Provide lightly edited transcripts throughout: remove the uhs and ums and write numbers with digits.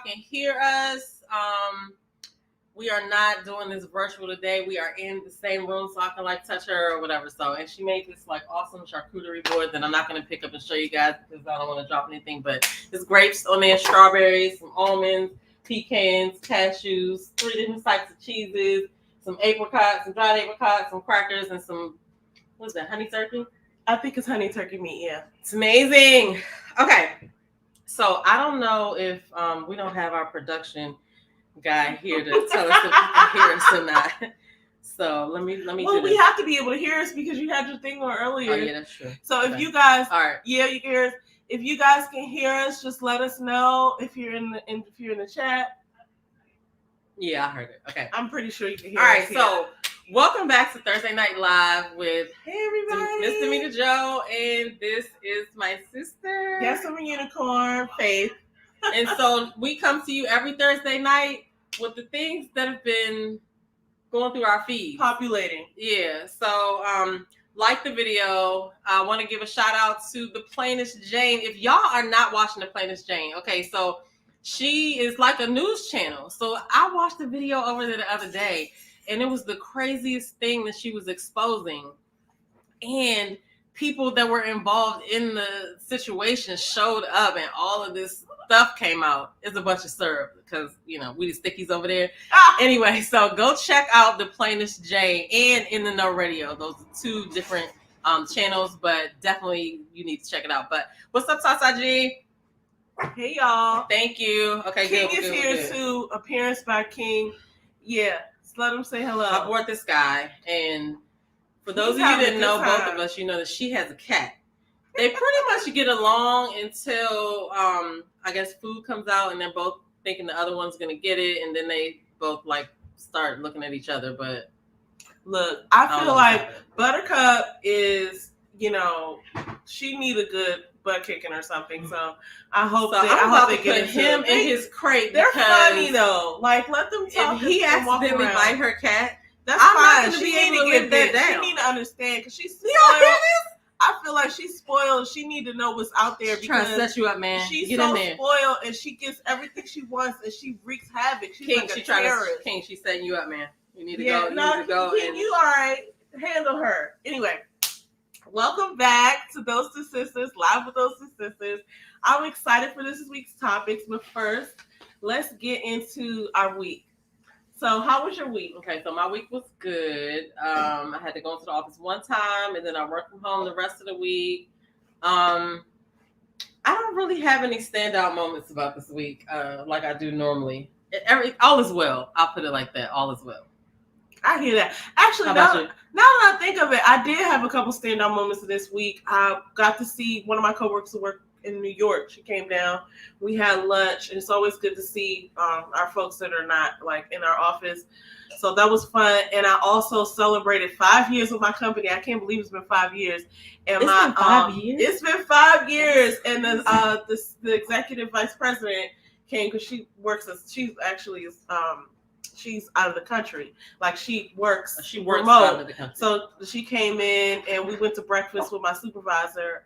can hear us. We are not doing this virtual today. We are in the same room, so I can touch her or whatever. So, and she made this awesome charcuterie board that I'm not going to pick up and show you guys because I don't want to drop anything. But there's grapes on there, strawberries, some almonds, pecans, cashews, 3 different types of cheeses, some apricots, some dried apricots, some crackers, and some, what is that, honey turkey? I think it's honey turkey meat, yeah. It's amazing. Okay. So I don't know if we don't have our production guy here to tell us if you can hear us or not. So let me. Well, we have to be able to hear us because you had your thing on earlier. Oh yeah, that's true. So if you guys, all right, yeah, you can hear us. If you guys can hear us, just let us know if you're in the chat. Yeah, I heard it. Okay, I'm pretty sure you can hear us. All right, so welcome back to Thursday Night Live with everybody, Mr. Mena Joe, and this is my sister. Yes, I'm a unicorn, Faith. And so we come to you every Thursday night with the things that have been going through our feed. Populating. Yeah. So like the video. I want to give a shout out to the Plainest Jane. If y'all are not watching the Plainest Jane, okay, so she is like a news channel. So I watched the video over there the other day, and it was the craziest thing that she was exposing. And people that were involved in the situation showed up, and all of this stuff came out. It's a bunch of syrup because, we the stickies over there. Anyway, so go check out the Plainest Jane and In the Know Radio. Those are 2 different channels, but definitely you need to check it out. But what's up, Sasa G? Hey, y'all. Thank you. Okay, King good. is here too. Appearance by King. Yeah, just let him say hello. I brought this guy, and for those of you that didn't know, both of us, you know that she has a cat. They pretty much get along until I guess food comes out, and they're both thinking the other one's gonna get it, and then they both start looking at each other. But look, I feel like Buttercup is, she need a good butt kicking or something. So I hope they get him in his crate. They're funny though. Let them talk. If he accidentally bite her cat, that's fine. She need to get that down. She need to understand because she's spoiled. I feel like she's spoiled. She need to know what's out there because trying to set you up, man. She's so spoiled, and she gets everything she wants, and she wreaks havoc. She's King, like a terrorist. King, she's setting you up, man. You need to go. You all right? Handle her. Anyway, welcome back to Those Two Sisters, live with Those Two Sisters. I'm excited for this week's topics, but first, let's get into our week. So how was your week? Okay, so my week was good. I had to go into the office one time, and then I worked from home the rest of the week. I don't really have any standout moments about this week like I do normally. All is well. I'll put it like that. All is well. I hear that. Actually, now that I think of it, I did have a couple standout moments this week. I got to see one of my coworkers who worked in New York. She came down. We had lunch, and it's always good to see our folks that are not in our office. So that was fun. And I also celebrated 5 years with my company. I can't believe it's been 5 years. And it's been 5 years. It's been 5 years. And then the executive vice president came because she's out of the country. She works remote. Out of the country. So she came in, and we went to breakfast with my supervisor.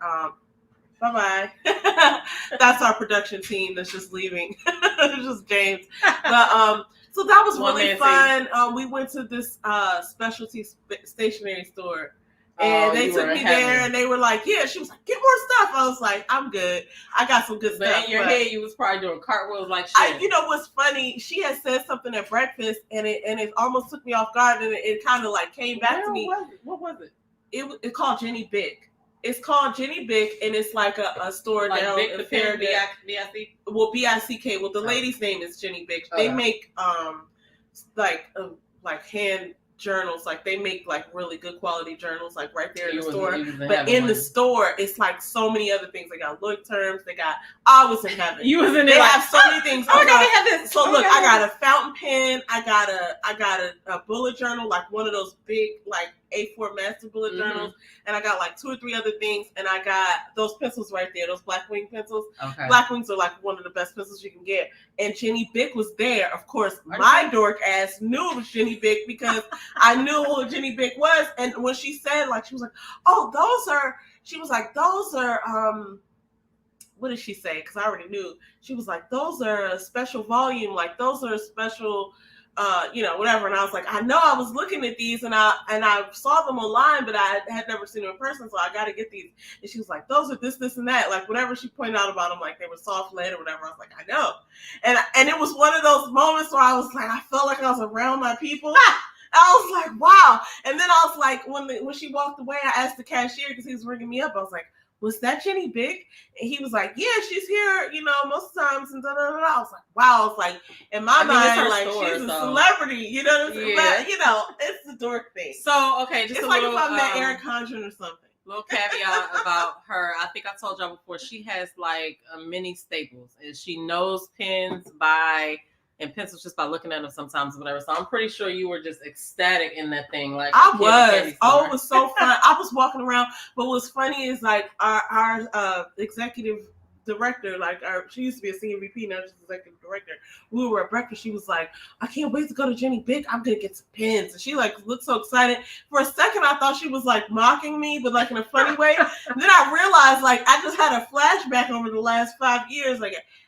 Bye-bye. That's our production team that's just leaving. It's just James. But so that was really fun. We went to this specialty stationery store. And they took me there, and they were like, yeah, she was like, get more stuff. I was like, I'm good. I got some good stuff. But in your head, you was probably doing cartwheels like shit. You know what's funny? She had said something at breakfast, and it almost took me off guard, and it kind of came back to me. What was it? It's called Jenny Bick. It's called Jenny Bick, and it's a store down in Farragut. BIC? Well, BICK. Well, the lady's name is Jenny Bick. They make hand journals. They make really good quality journals right there in the store. But in the store, it's so many other things. They got look terms. I was in heaven. You was in there. They have so many things. Oh my God, they have this. So look, I got a fountain pen. I got a bullet journal, one of those big A4 master bullet journals, and I got 2 or 3 other things, and I got those pencils right there, those Blackwing pencils. Okay. Blackwings are one of the best pencils you can get. And Jenny Bick was there. Of course, my dork ass knew it was Jenny Bick because I knew who Jenny Bick was. And when she said, she was like, oh, those are what did she say? Because I already knew. She was like, those are a special volume, like those are a special, whatever. And I was like, I know I was looking at these and I saw them online, but I had never seen them in person, so I got to get these. And she was like, those are this, and that. Like whatever she pointed out about them, like they were soft lead or whatever. I was like, I know. And it was one of those moments where I was like, I felt like I was around my people. I was like, wow. And then I was like, when she walked away, I asked the cashier because he was ringing me up. I was like, was that Jenny Big? And he was like, yeah, she's here, most times. And I was like, wow. I was like, in my mind, like she's a celebrity. You know what I'm saying? Yeah. But, it's the dork thing. So, okay, just it's a like little, if I met Eric Condren or something. Little caveat about her. I think I told y'all before, she has like mini staples. And she knows pens and pencils just by looking at them sometimes, whatever. So I'm pretty sure you were just ecstatic in that thing. Like I was. Oh, it was so fun. I was walking around. But what's funny is like our executive director, she used to be a senior VP, now she's executive director. We were at breakfast. She was like, I can't wait to go to Jenny Big. I'm gonna get some pens. And she looked so excited. For a second, I thought she was mocking me, but in a funny way. And then I realized I just had a flashback over the last 5 years.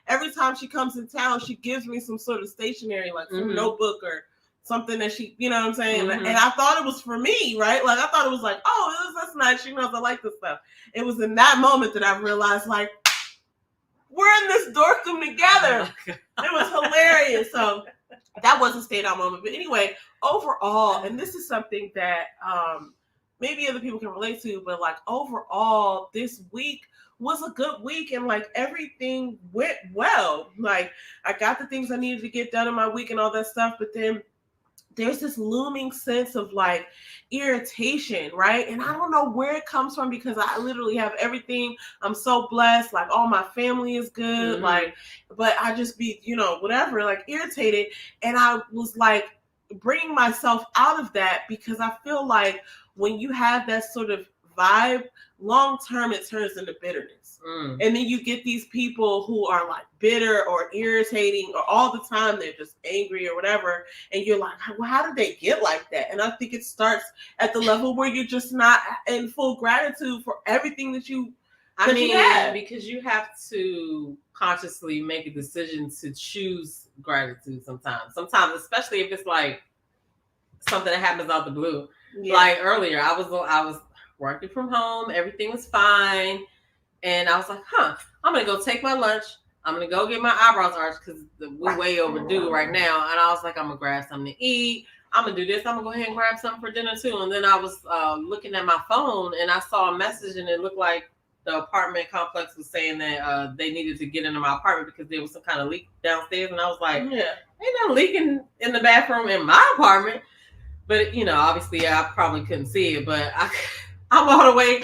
Every time she comes in town, she gives me some sort of stationery, some notebook or something that she, you know what I'm saying? Mm-hmm. And I thought it was for me, right? I thought it was that's nice. She knows I like this stuff. It was in that moment that I realized, we're in this dorkdom together. It was hilarious. So that was a standout moment. But anyway, overall, and this is something that maybe other people can relate to, but overall, this week was a good week and everything went well. I got the things I needed to get done in my week and all that stuff, but then there's this looming sense of irritation, right? And I don't know where it comes from because I literally have everything. I'm so blessed. All my family is good. But I just be, whatever, irritated. And I was bringing myself out of that because I feel when you have that sort of vibe, long term, it turns into bitterness. And then you get these people who are bitter or irritating or all the time they're just angry or whatever. And you're like, well, how did they get like that? And I think it starts at the level where you're just not in full gratitude for everything that you have. Because you have to consciously make a decision to choose gratitude sometimes. Sometimes, especially if it's something that happens out the blue. Yeah. Earlier, I was working from home. Everything was fine. And I was like, I'm going to go take my lunch. I'm going to go get my eyebrows arched because we're way overdue right now. And I was like, I'm going to grab something to eat. I'm going to do this. I'm going to go ahead and grab something for dinner too. And then I was looking at my phone and I saw a message and it looked like the apartment complex was saying that they needed to get into my apartment because there was some kind of leak downstairs. And I was like, ain't no leaking in the bathroom in my apartment. But, obviously I probably couldn't see it. But I'm all the way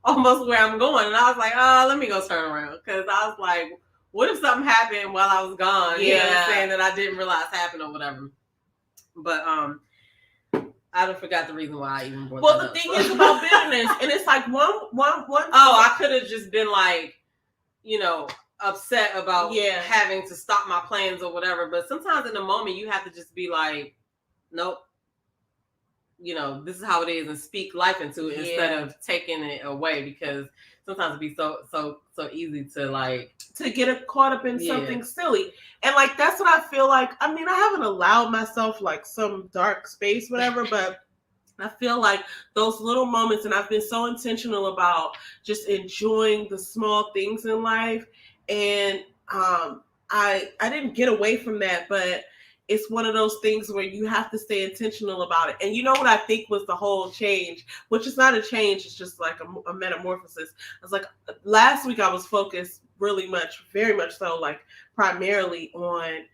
almost where I'm going. And I was like, let me go turn around. Because I was like, what if something happened while I was gone? Yeah. You know what I'm saying? That I didn't realize happened or whatever. But I don't forgot the reason why I even brought that up. Well, the thing is about bitterness. And it's one. I could have just been upset about having to stop my plans or whatever. But sometimes in the moment, you have to just be like, nope. This is how it is and speak life into it instead of taking it away because sometimes it'd be so easy to get caught up in something silly. And that's what I feel like. I mean, I haven't allowed myself some dark space, whatever, but I feel those little moments, and I've been so intentional about just enjoying the small things in life. And I didn't get away from that, but it's one of those things where you have to stay intentional about it. And you know what I think was the whole change, which is not a change. It's just a metamorphosis. I was last week I was focused very much so, primarily on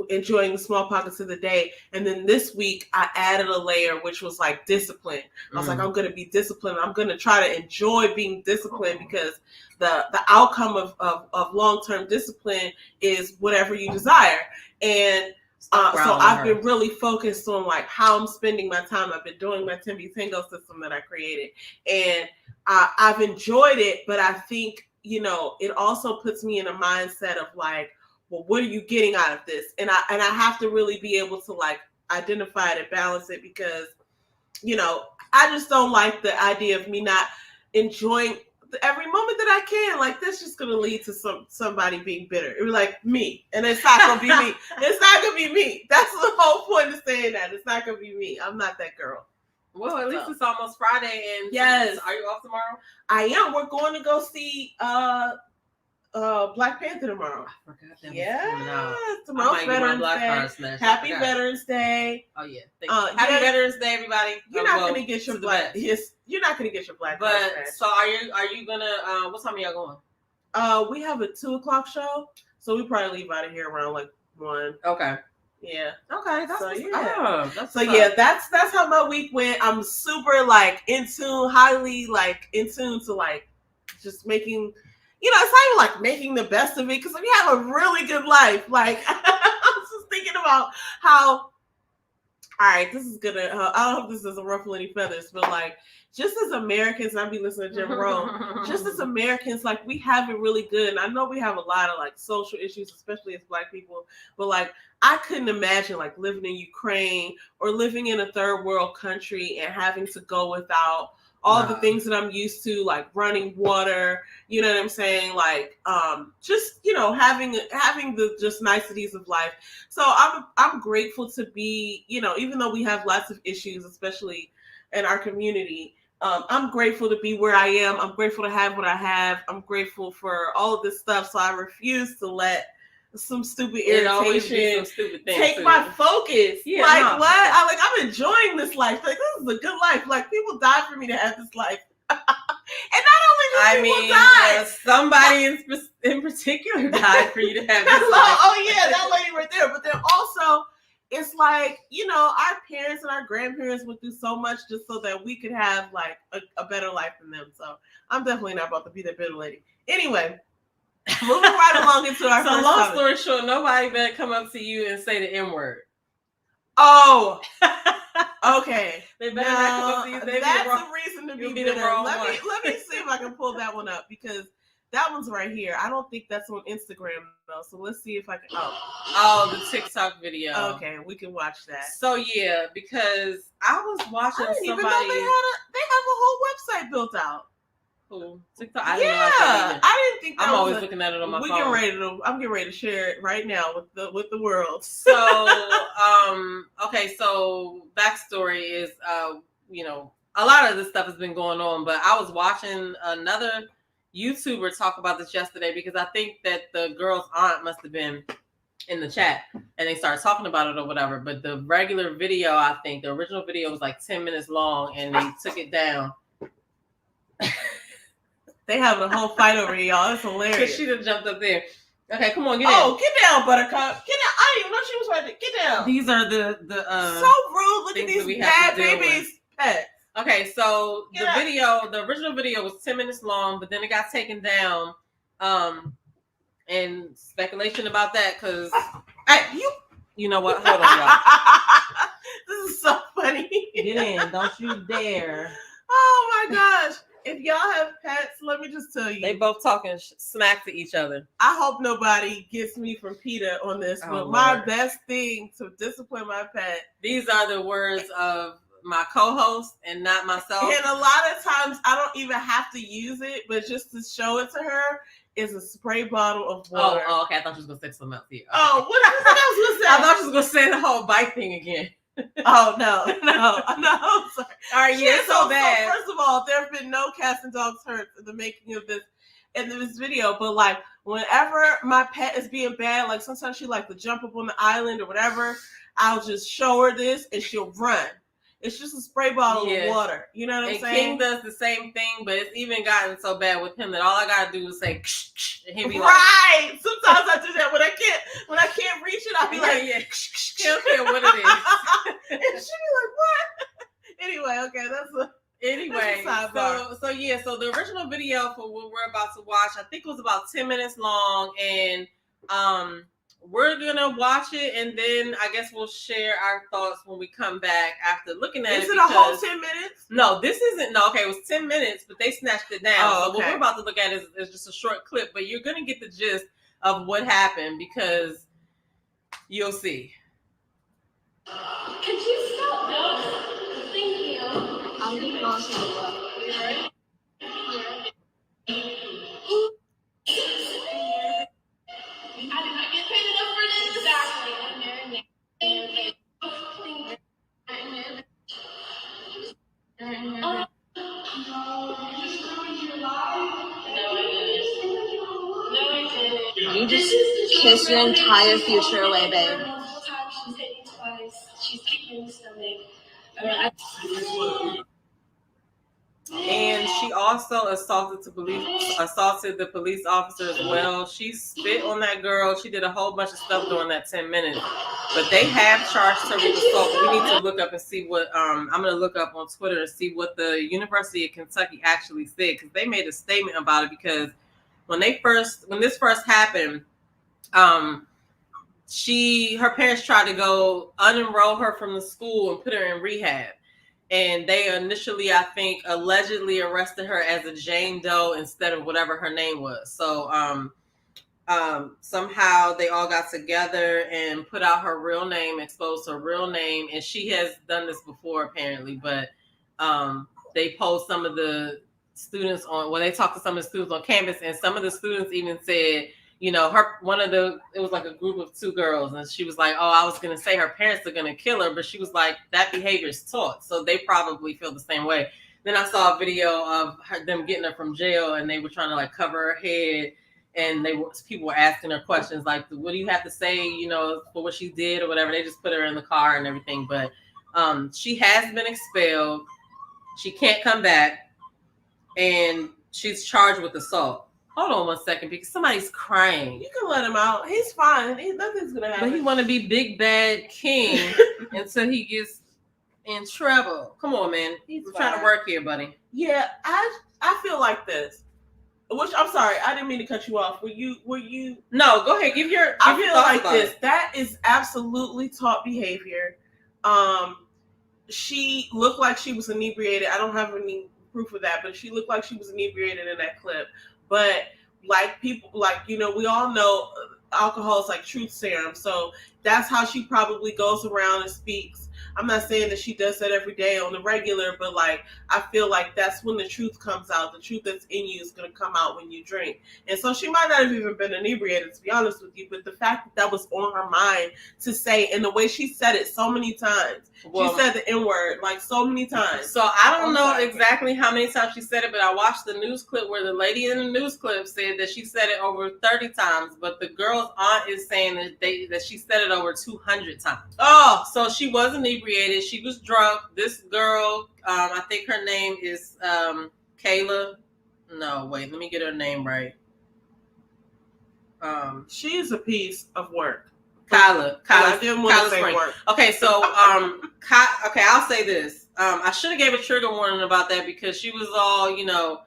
enjoying the small pockets of the day. And then this week I added a layer, which was discipline. I was I'm going to be disciplined. I'm going to try to enjoy being disciplined because the outcome of long-term discipline is whatever you desire. And so I've been really focused on how I'm spending my time. I've been doing my Timby Tango system that I created, and I've enjoyed it. But I think it also puts me in a mindset of well, what are you getting out of this? And I have to really be able to identify it and balance it because I just don't like the idea of me not enjoying every moment that I can. Like, that's just gonna lead to somebody being bitter. It was like me, and it's not gonna be me. It's not gonna be me. That's the whole point of saying that. It's not gonna be me. I'm not that girl. Well, at least it's almost Friday, and yes. Are you off tomorrow? I am. We're going to go see Black Panther tomorrow. I forgot that. Tomorrow's Veterans Day. Happy Veterans Day. Oh yeah. Happy Veterans Day, everybody. You're not gonna get your black. You're not gonna get your black. But so are you gonna? What time are y'all going? We have a 2:00 show, so we probably leave out of here around like 1. Okay. Yeah. Okay. That's how my week went. I'm super like in tune, highly like in tune to like just making. It's not even like making the best of it because we have a really good life. Like, I was just thinking about how, all right, this is gonna, I don't know if this doesn't ruffle any feathers, but like, just as Americans, and I've been listening to Jim Rohn, just as Americans, like, we have it really good. And I know we have a lot of like social issues, especially as Black people, but like, I couldn't imagine like living in Ukraine or living in a third world country and having to go without all the things that I'm used to, like running water, you know what I'm saying? Like, just, having the just niceties of life. So I'm grateful to be, even though we have lots of issues, especially in our community, I'm grateful to be where I am. I'm grateful to have what I have. I'm grateful for all of this stuff. So I refuse to let some stupid irritation take my focus. Yeah, what? I'm enjoying this life. Like, this is a good life. Like, people died for me to have this life. And not only people died. Somebody in particular died for you to have this life. Oh yeah, that lady right there. But then also, it's like, our parents and our grandparents went through so much just so that we could have like a better life than them. So I'm definitely not about to be that bitter lady. Anyway. Moving right along into our first long story short, nobody better come up to you and say the N-word. Oh, okay. They better not come up to you. That's a reason to be bitter. Let me see if I can pull that one up because that one's right here. I don't think that's on Instagram though. So let's see if I can. Oh, the TikTok video. Okay, we can watch that. So yeah, because I was watching somebody. Even though they have a whole website built out. TikTok. I didn't think that I'm always looking at it on my phone. I'm getting ready to share it right now with the world. So, okay. So backstory is, a lot of this stuff has been going on, but I was watching another YouTuber talk about this yesterday because I think that the girl's aunt must have been in the chat and they started talking about it or whatever. But the regular video, I think the original video was like 10 minutes long and they took it down. They having a whole fight over here, y'all. It's hilarious. Because she done jumped up there. Okay, come on, get in. Oh, get down, Buttercup. Get down. I didn't even know she was right there. Get down. These are the so rude. Look at these bad babies' pets. Okay, so the original video was 10 minutes long, but then it got taken down. And speculation about that, because you know what? Hold on, y'all. This is so funny. Get in. Don't you dare. Oh my gosh. If y'all have pets, let me just tell you. They both talking smack to each other. I hope nobody gets me from PETA on this, but my best thing to discipline my pet. These are the words of my co-host and not myself. And a lot of times I don't even have to use it, but just to show it to her is a spray bottle of water. Oh, okay. I thought you was going to say something else here. Okay. Oh, what else was I thought you was going to say the whole bite thing again. Oh no! Sorry. All right, yeah, so bad. So first of all, there have been no cats and dogs hurt in the making of this video. But like, whenever my pet is being bad, like sometimes she like to jump up on the island or whatever, I'll just show her this and she'll run. It's just a spray bottle of water. You know what I'm saying? King does the same thing, but it's even gotten so bad with him that all I gotta do is say, and he'll be like, right. Sometimes I do that when I can't reach it. I'll be like, yeah. He don't care what it is. And she'll be like, what? Anyway, okay, so the original video for what we're about to watch, I think it was about 10 minutes long, and we're gonna watch it, and then I guess we'll share our thoughts when we come back after looking at it. Is it a whole 10 minutes? No, this isn't. No, okay, it was 10 minutes, but they snatched it down. Oh, okay. So what we're about to look at is just a short clip, but you're gonna get the gist of what happened because you'll see. Could you stop? No, thank you. I'll be close. kiss your entire future away, babe. Multiple times, she's hit me twice. She's kicked me in the stomach. And she also assaulted the police officer as well. She spit on that girl. She did a whole bunch of stuff during that 10 minutes. But they have charged her with assault. We need to look up and see what I'm going to look up on Twitter to see what the University of Kentucky actually said, because they made a statement about it. Because when this first happened, her parents tried to go unenroll her from the school and put her in rehab. And they initially, I think, allegedly arrested her as a Jane Doe instead of whatever her name was. So somehow they all got together and put out her real name, exposed her real name. And she has done this before, apparently. But they posed some of the students they talked to some of the students on campus. And some of the students even said, you know, it was like a group of 2 girls, and she was like, oh, I was going to say her parents are going to kill her, but she was like, that behavior is taught. So they probably feel the same way. Then I saw a video of them getting her from jail, and they were trying to like cover her head, and people were asking her questions like, what do you have to say, you know, for what she did or whatever. They just put her in the car and everything. But she has been expelled. She can't come back, and she's charged with assault. Hold on 1 second, because somebody's crying. You can let him out. He's fine. Nothing's gonna happen. But he want to be big bad king until he gets in trouble. Come on, man. We're trying to work here, buddy. Yeah, I feel like this. Which I'm sorry, I didn't mean to cut you off. Were you? No, go ahead. I feel like this. That is absolutely taught behavior. She looked like she was inebriated. I don't have any proof of that, but she looked like she was inebriated in that clip. But like people, like, you know, we all know alcohol is like truth serum. So that's how she probably goes around and speaks. I'm not saying that she does that every day on the regular, but like, I feel like that's when the truth comes out. The truth that's in you is going to come out when you drink. And so she might not have even been inebriated, to be honest with you, but the fact that was on her mind to say, and the way she said it so many times, she said the N-word like so many times. So I don't know exactly how many times she said it, but I watched the news clip where the lady in the news clip said that she said it over 30 times, but the girl's aunt is saying that she said it over 200 times. Oh, so she was inebriated. She was drunk. This girl, I think her name is Kayla. No, wait, let me get her name right. She is a piece of work. Kyla. I didn't want to say work. Okay, so okay, I'll say this. I should have gave a trigger warning about that because she was all, you know,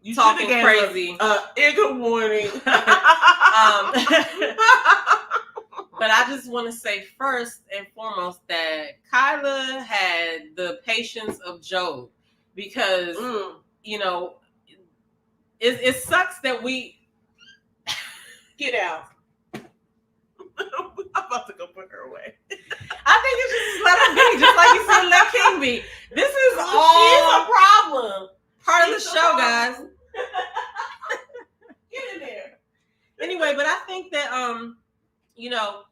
you talking crazy. Trigger warning. But I just want to say first and foremost that Kyla had the patience of Job, because you know it sucks that we get out. I'm about to go put her away. I think you should just let her be, just like you said, let King be. This is all she's a problem. Part of the show, guys. Get in there. Anyway, but I think that you know,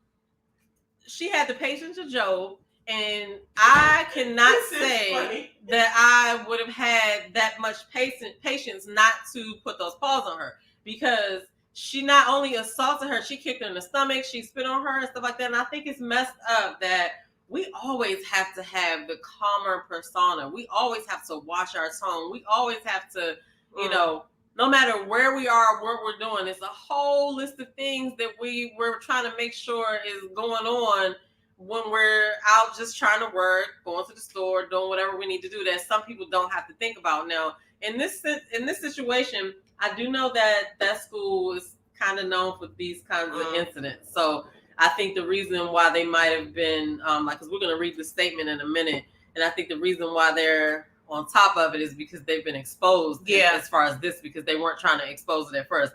she had the patience of Job, and I cannot say that I would have had that much patience not to put those paws on her, because she not only assaulted her, she kicked her in the stomach, she spit on her and stuff like that. And I think it's messed up that we always have to have the calmer persona. We always have to watch our tone. We always have to, you know, no matter where we are, what we're doing, it's a whole list of things that we're trying to make sure is going on when we're out just trying to work, going to the store, doing whatever we need to do that some people don't have to think about. Now, in this situation, I do know that school is kind of known for these kinds of incidents. So I think the reason why they might have been, because we're going to read the statement in a minute, and I think the reason why they're on top of it is because they've been exposed as far as this, because they weren't trying to expose it at first.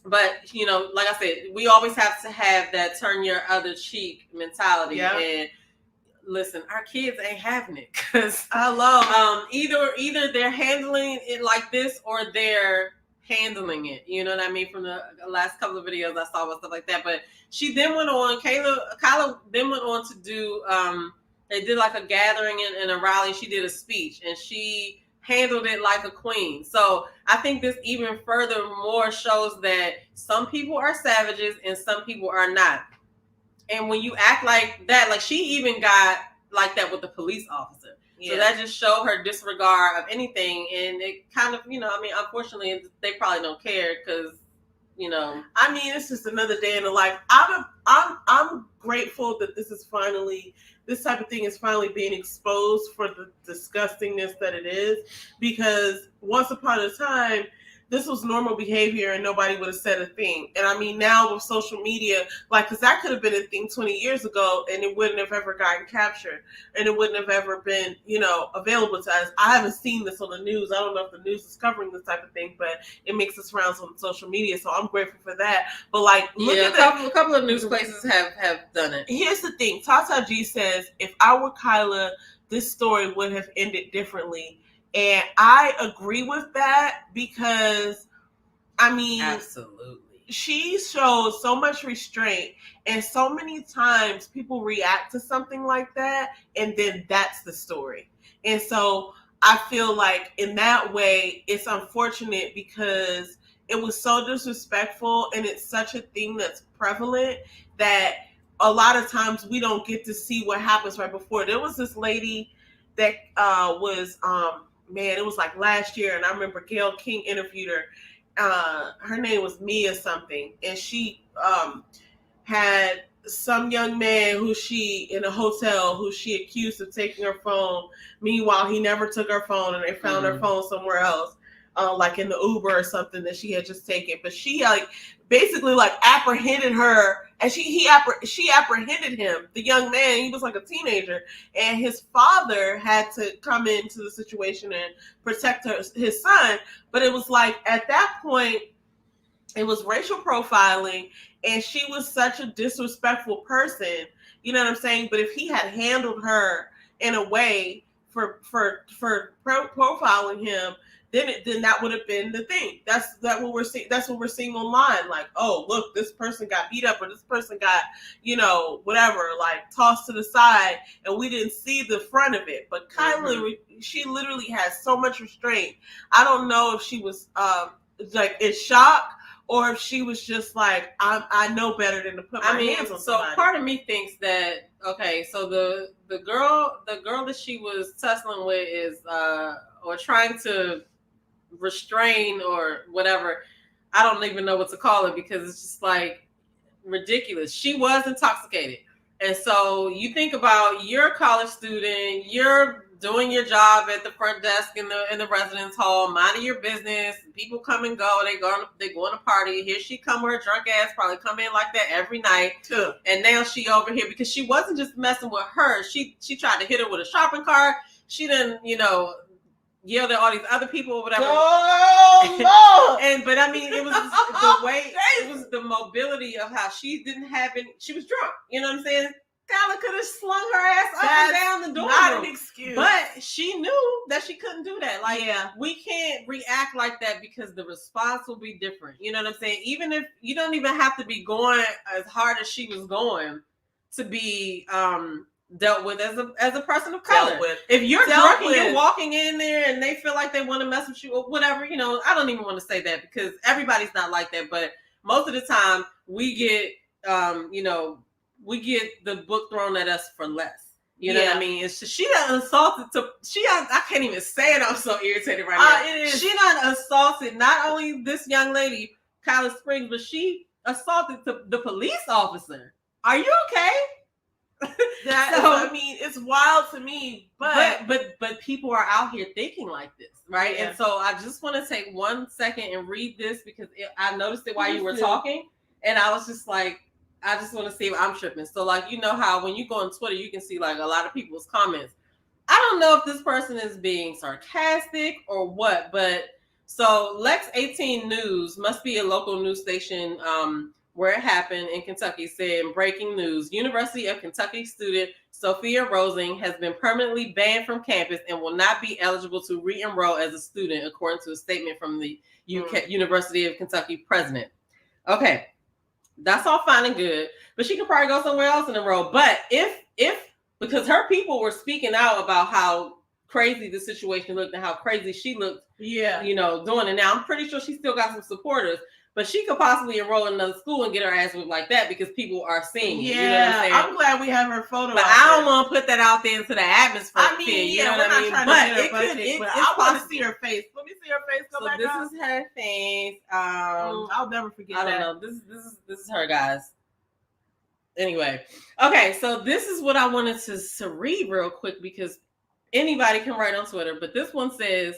But, you know, like I said, we always have to have that turn your other cheek mentality. Yeah. And listen, our kids ain't having it, because either they're handling it like this or they're handling it. You know what I mean? From the last couple of videos I saw and stuff like that. But she then went on, Kyla then went on to do, they did like a gathering and a rally. She did a speech, and she handled it like a queen. So I think this even furthermore shows that some people are savages and some people are not. And when you act like that, like she even got like that with the police officer. Yeah. So that just showed her disregard of anything. And it kind of, unfortunately, they probably don't care because, it's just another day in the life. I'm grateful that this type of thing is finally being exposed for the disgustingness that it is, because once upon a time, this was normal behavior and nobody would have said a thing. And now with social media, because that could have been a thing 20 years ago and it wouldn't have ever gotten captured and it wouldn't have ever been, available to us. I haven't seen this on the news. I don't know if the news is covering this type of thing, but it makes its rounds on social media. So I'm grateful for that. But look at a couple of news places have done it. Here's the thing. Tata G says, if I were Kyla, this story would have ended differently. And I agree with that because, absolutely, she shows so much restraint, and so many times people react to something like that, and then that's the story. And so I feel like in that way, it's unfortunate because it was so disrespectful, and it's such a thing that's prevalent that a lot of times we don't get to see what happens right before. There was this lady that was it was like last year, and I remember Gayle King interviewed her. Her name was Mia something, and she had some young man in a hotel who she accused of taking her phone. Meanwhile, he never took her phone, and they found her phone somewhere else, like in the Uber or something that she had just taken. But she basically apprehended her, and she apprehended him, the young man. He was like a teenager, and his father had to come into the situation and protect his son. But it was at that point, it was racial profiling, and she was such a disrespectful person. You know what I'm saying? But if he had handled her in a way for profiling him, then that would have been the thing. That's what we're seeing. That's what we're seeing online. Oh, look, this person got beat up, or this person got, whatever, tossed to the side, and we didn't see the front of it. But Kyla, she literally has so much restraint. I don't know if she was in shock, or if she was just I know better than to put my hands on somebody. So part of me thinks that, okay, so the girl that she was tussling with is or trying to restrain or whatever, I don't even know what to call it, because it's just ridiculous. She was intoxicated. And so you think about, you're a college student, you're doing your job at the front desk in the residence hall, minding your business. People come and go. They go on a party. Here she come with her drunk ass, probably come in like that every night. Too. And now she over here because she wasn't just messing with her. She tried to hit her with a shopping cart. She didn't, yelled at all these other people or whatever. Oh, Lord. But it was the way, it was the mobility of how she didn't have any, she was drunk. You know what I'm saying? Kyla could have slung her ass up and down the door. Not an excuse. But she knew that she couldn't do that. We can't react like that because the response will be different. You know what I'm saying? Even if you don't even have to be going as hard as she was going to be dealt with as a person of color. If you're drunk and you're walking in there and they feel like they want to mess with you or whatever, I don't even want to say that because everybody's not like that. But most of the time we get, we get the book thrown at us for less. You know what I mean? It's just, she done assaulted I can't even say it. I'm so irritated right now. It is. She done assaulted not only this young lady, Kyla Springs, but she assaulted the police officer. Are you okay? It's wild to me, but people are out here thinking like this, right? And so I just want to take 1 second and read this because I noticed it while you were talking, and I was just I just want to see if I'm tripping. So how when you go on Twitter, you can see a lot of people's comments. I don't know if this person is being sarcastic or what, but so Lex 18 News must be a local news station where it happened in Kentucky, said in breaking news, University of Kentucky student Sophia Rosing has been permanently banned from campus and will not be eligible to re-enroll as a student, according to a statement from the University of Kentucky president. Okay, that's all fine and good, but she could probably go somewhere else and enroll. But if because her people were speaking out about how crazy the situation looked and how crazy she looked, Yeah. doing it. Now, I'm pretty sure she still got some supporters, but she could possibly enroll in another school and get her ass whipped like that because people are seeing it. Yeah, you know what I'm saying? I'm glad we have her photo. But I don't want to put that out there into the atmosphere. I mean, you know we're what I mean? not trying to get her budget, but I want to see her face. Let me see her face. Go back up. This is her face. I'll never forget that. I don't know. This is her, guys. Anyway, okay, so this is what I wanted to read real quick because anybody can write on Twitter, but this one says,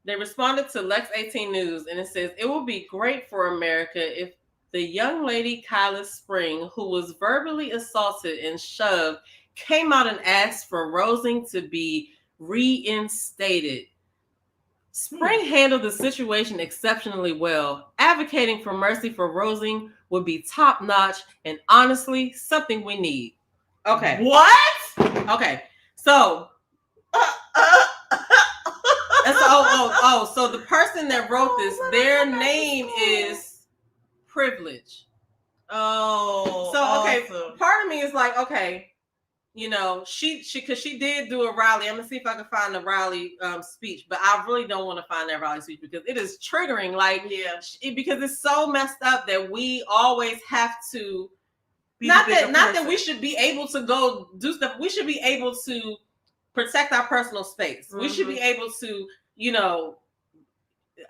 they responded to Lex 18 News, and it says, it will be great for America if the young lady Kyla Spring, who was verbally assaulted and shoved, came out and asked for Rosing to be reinstated. Spring handled the situation exceptionally well. Advocating for mercy for Rosing would be top-notch and honestly something we need. Okay. What? Okay. So so the person that wrote this, their name is Privilege. Oh. So okay, awesome. part of me is like, okay, she because she did do a rally. I'm gonna see if I can find the rally speech, but I really don't want to find that rally speech because it is triggering. Like, because it's so messed up that we always have to. Not that we should be able to go do stuff. We should be able to protect our personal space. Mm-hmm. We should be able to,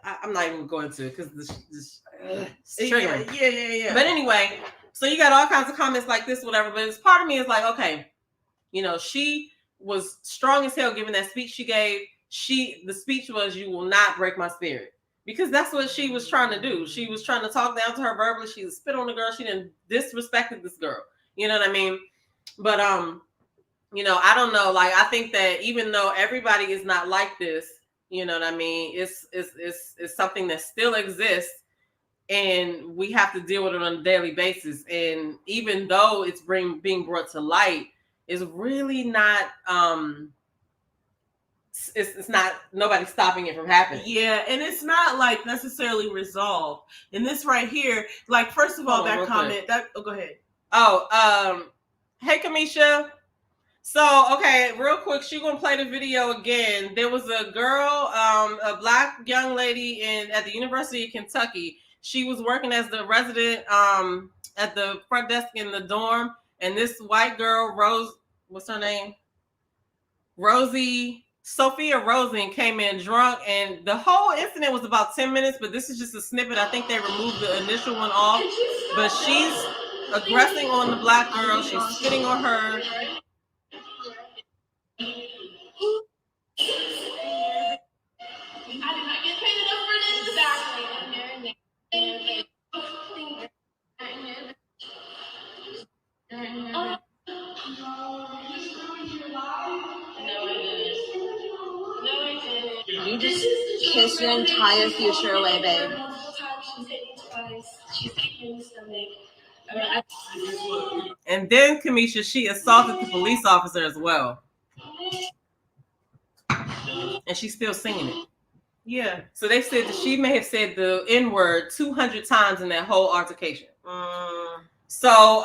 I'm not even going to because this triggering. Yeah. But anyway, so you got all kinds of comments like this, whatever. But it's part of me is like, okay, she was strong as hell giving that speech she gave. The speech was, "You will not break my spirit," because that's what she was trying to do. She was trying to talk down to her verbally. She spit on the girl. She didn't disrespected this girl. You know what I mean? But I don't know. Like, I think that even though everybody is not like this, you know what I mean? It's something that still exists, and we have to deal with it on a daily basis. And even though it's being brought to light, it's really not. It's not, nobody's stopping it from happening. Yeah, and it's not like necessarily resolved. And this right here, like, first of all, that comment, go ahead. Hey, Kamisha. So, okay, real quick, she's gonna play the video again. There was a girl, a black young lady at the University of Kentucky. She was working as the resident at the front desk in the dorm, and this white girl, what's her name? Sophia Rosen came in drunk, and the whole incident was about 10 minutes, but this is just a snippet. I think they removed the initial one off, but she's aggressing on the black girl. She's spitting on her. You just kissed your entire future away, babe. And then Kamisha, she assaulted the police officer as well. And she's still singing it. Yeah. So they said that she may have said the N-word 200 times in that whole altercation. So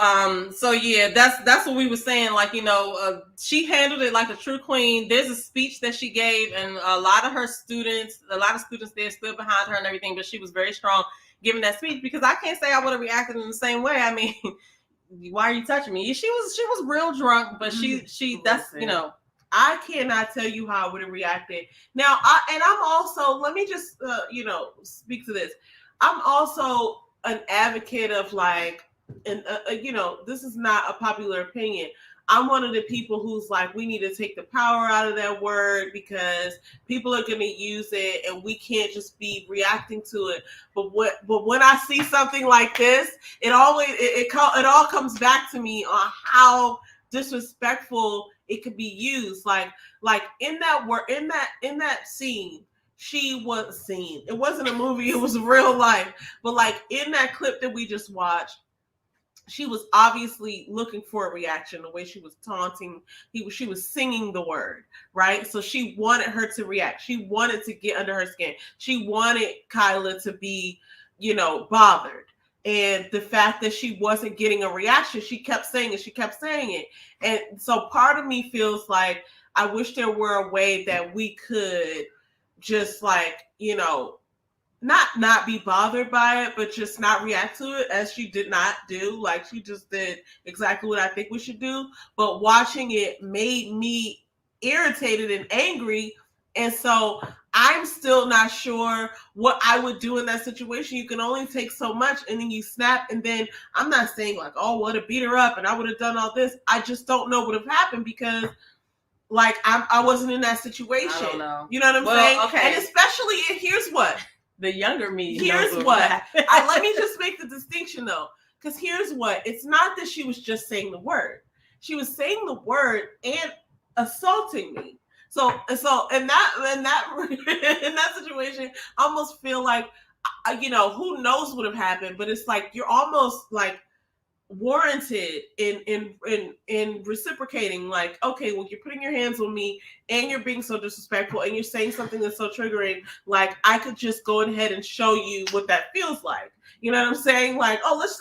yeah, that's what we were saying. Like, she handled it like a true queen. There's a speech that she gave, and a lot of students there stood behind her and everything. But she was very strong giving that speech, because I can't say I would have reacted in the same way. I mean, why are you touching me? She was real drunk, but that's I cannot tell you how I would have reacted. Now, I'm also, let me just speak to this. I'm also an advocate of, like, and this is not a popular opinion. I'm one of the people who's like, we need to take the power out of that word, because people are going to use it and we can't just be reacting to it. But when I see something like this, it all comes back to me on how disrespectful it could be used. Like in that scene, she was seen. It wasn't a movie, it was real life. But like in that clip that we just watched, she was obviously looking for a reaction, the way she was taunting. She was singing the word, right? So she wanted her to react. She wanted to get under her skin. She wanted Kyla to be, bothered. And the fact that she wasn't getting a reaction, she kept saying it. And so part of me feels like I wish there were a way that we could just like, not be bothered by it, but just not react to it, as she did not do. Like, she just did exactly what I think we should do. But watching it made me irritated and angry. And so I'm still not sure what I would do in that situation. You can only take so much, and then you snap. And then I'm not saying like, oh, would have beat her up and I would have done all this. I just don't know what would have happened, because like I wasn't in that situation. I don't know. You know what I'm saying? Okay. And especially, here's what. The younger me. Here's what. Let me just make the distinction though, because here's what. It's not that she was just saying the word. She was saying the word and assaulting me. So in that situation, I almost feel like, who knows what would have happened, but it's like you're almost like warranted in reciprocating. Like, okay, well, you're putting your hands on me and you're being so disrespectful and you're saying something that's so triggering. Like, I could just go ahead and show you what that feels like. You know what I'm saying? Like, oh, let's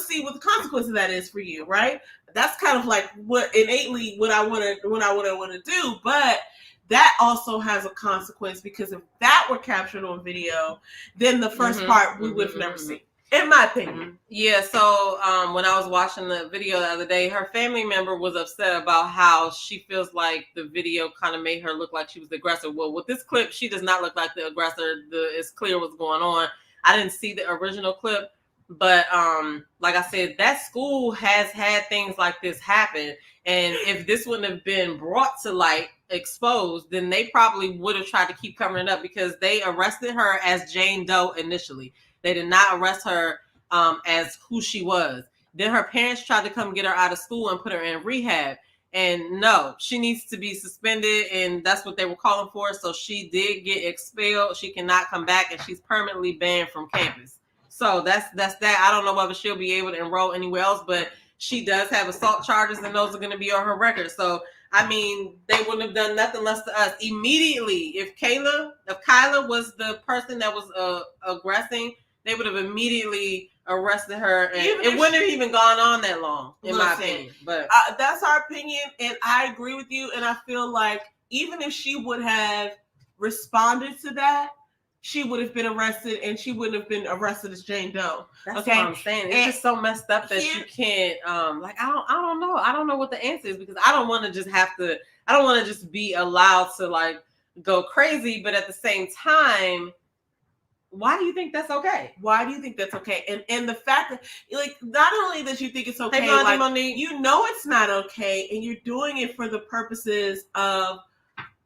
see what the consequence of that is for you, right? That's kind of like what innately what I want to do, but that also has a consequence, because if that were captured on video, then the first part we would have never seen. In my opinion. Yeah, so when I was watching the video the other day, her family member was upset about how she feels like the video kind of made her look like she was the aggressor. Well, with this clip, she does not look like the aggressor. It's clear what's going on. I didn't see the original clip, but like I said, that school has had things like this happen. And if this wouldn't have been brought to light, exposed, then they probably would have tried to keep covering it up, because they arrested her as Jane Doe initially. They did not arrest her as who she was. Then her parents tried to come get her out of school and put her in rehab. And no, she needs to be suspended, and that's what they were calling for. So she did get expelled. She cannot come back, and she's permanently banned from campus. So that's that. I don't know whether she'll be able to enroll anywhere else, but she does have assault charges, and those are going to be on her record. So, I mean, they wouldn't have done nothing less to us. Immediately, if Kyla was the person that was aggressing, they would have immediately arrested her, and it wouldn't have even gone on that long, in my opinion. But that's our opinion, and I agree with you. And I feel like even if she would have responded to that, she would have been arrested, and she wouldn't have been arrested as Jane Doe. That's what I'm saying. It's just so messed up that you can't. Like, I don't know. I don't know what the answer is, because I don't want to just have to. I don't want to just be allowed to like go crazy, but at the same time, why do you think that's okay? Why do you think that's okay? And the fact that, like, not only that you think it's okay, hey, like, Monique, you know it's not okay, and you're doing it for the purposes of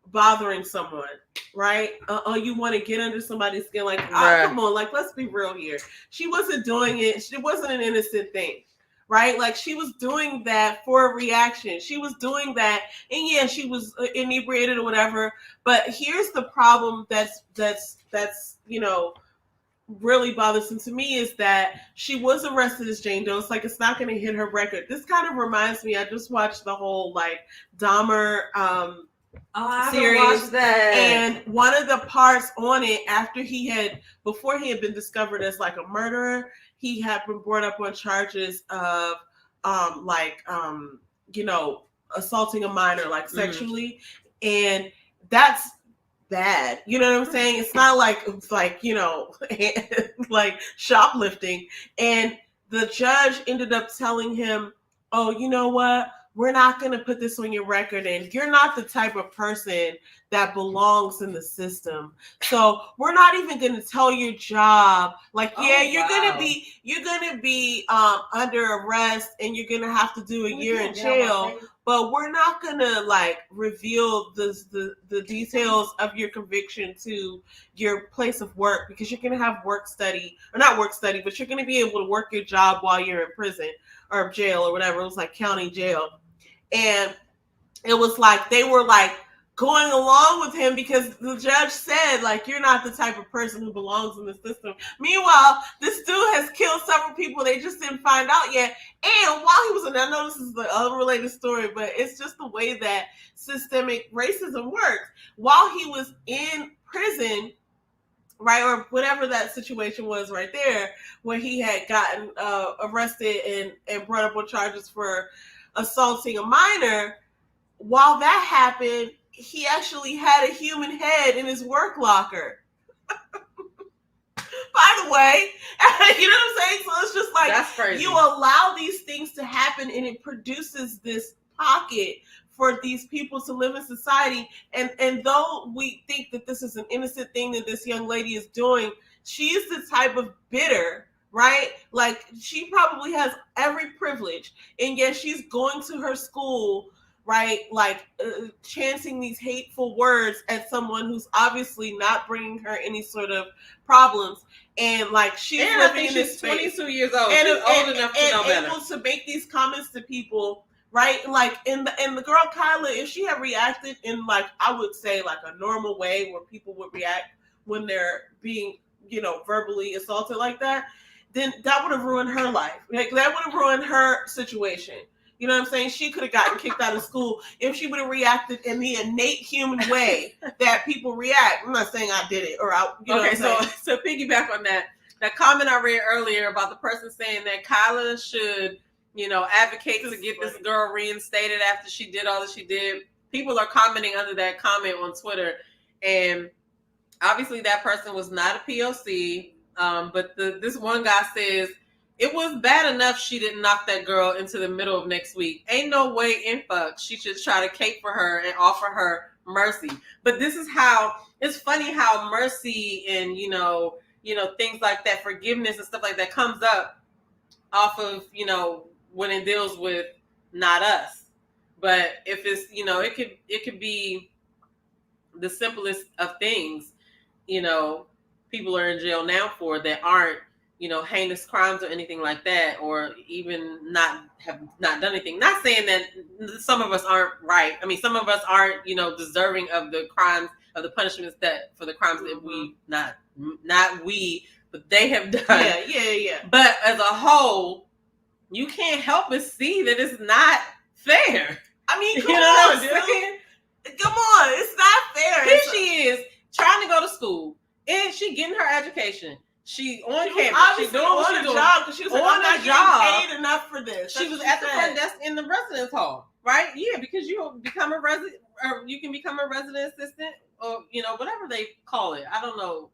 bothering someone, right? You want to get under somebody's skin, like, come on, like, let's be real here. She wasn't doing it. It wasn't an innocent thing, right? Like, she was doing that for a reaction. She was doing that, and yeah, she was inebriated or whatever. But here's the problem that's really bothersome to me, is that she was arrested as Jane Doe. It's like, it's not going to hit her record. This kind of reminds me, I just watched the whole like Dahmer series, and one of the parts on it, before he had been discovered as like a murderer, he had been brought up on charges of assaulting a minor, like sexually, and that's bad. You know what I'm saying? It's not like it's like, like shoplifting. And the judge ended up telling him, oh, you know what? We're not going to put this on your record, and you're not the type of person that belongs in the system. So we're not even going to tell your job. Like, you're going to be under arrest, and you're going to have to do a year in jail. But we're not going to like reveal the details of your conviction to your place of work, because you're going to have not work study, but you're going to be able to work your job while you're in prison or jail or whatever. It was like county jail. And it was like they were like going along with him, because the judge said, like, you're not the type of person who belongs in the system. Meanwhile, this dude has killed several people. They just didn't find out yet. And while he was in, I know this is the unrelated story, but it's just the way that systemic racism works. While he was in prison, right, or whatever that situation was right there, where he had gotten arrested and brought up on charges for assaulting a minor. While that happened, he actually had a human head in his work locker. By the way, you know what I'm saying? So it's just like, That's crazy. You allow these things to happen, and it produces this pocket for these people to live in society. And though we think that this is an innocent thing that this young lady is doing, she's the type of bitter, right? Like, she probably has every privilege, and yet she's going to her school, right? Like, chanting these hateful words at someone who's obviously not bringing her any sort of problems. And like, she's and living I think in this she's space, 22 years old. and She's old enough to know better. able to make these comments to people, right? Like, and the girl Kyla, if she had reacted in, like, I would say, like, a normal way where people would react when they're being, you know, verbally assaulted like that, then that would have ruined her life. Like, that would have ruined her situation. You know what I'm saying? She could have gotten kicked out of school if she would have reacted in the innate human way that people react. I'm not saying I did it, or I. You know okay, so piggyback on that comment I read earlier about the person saying that Kyla should, you know, advocate to get this girl reinstated after she did all that she did. People are commenting under that comment on Twitter, and obviously that person was not a POC. But this one guy says, it was bad enough she didn't knock that girl into the middle of next week. Ain't no way in fuck she should try to cape for her and offer her mercy. But this is how, it's funny how mercy and, you know, things like that, forgiveness and stuff like that comes up off of, you know, when it deals with not us. But if it's, you know, it could be the simplest of things, you know, people are in jail now for that aren't, you know, heinous crimes or anything like that, or even have not done anything. Not saying that some of us aren't right. I mean, some of us aren't, you know, deserving of the crimes, of the punishments that for the crimes that we not we, but they have done. Yeah. But as a whole, you can't help but see that it's not fair. I mean, come you know on, what I'm saying? Come on, it's not fair. Here she is trying to go to school, and she getting her education. She on campus. She doing what she's doing. Job because she was like, I'm not getting paid enough for this. She was at the front desk in the residence hall, right? Yeah, because you become a resident, or you can become a resident assistant, or, you know, whatever they call it. I don't know.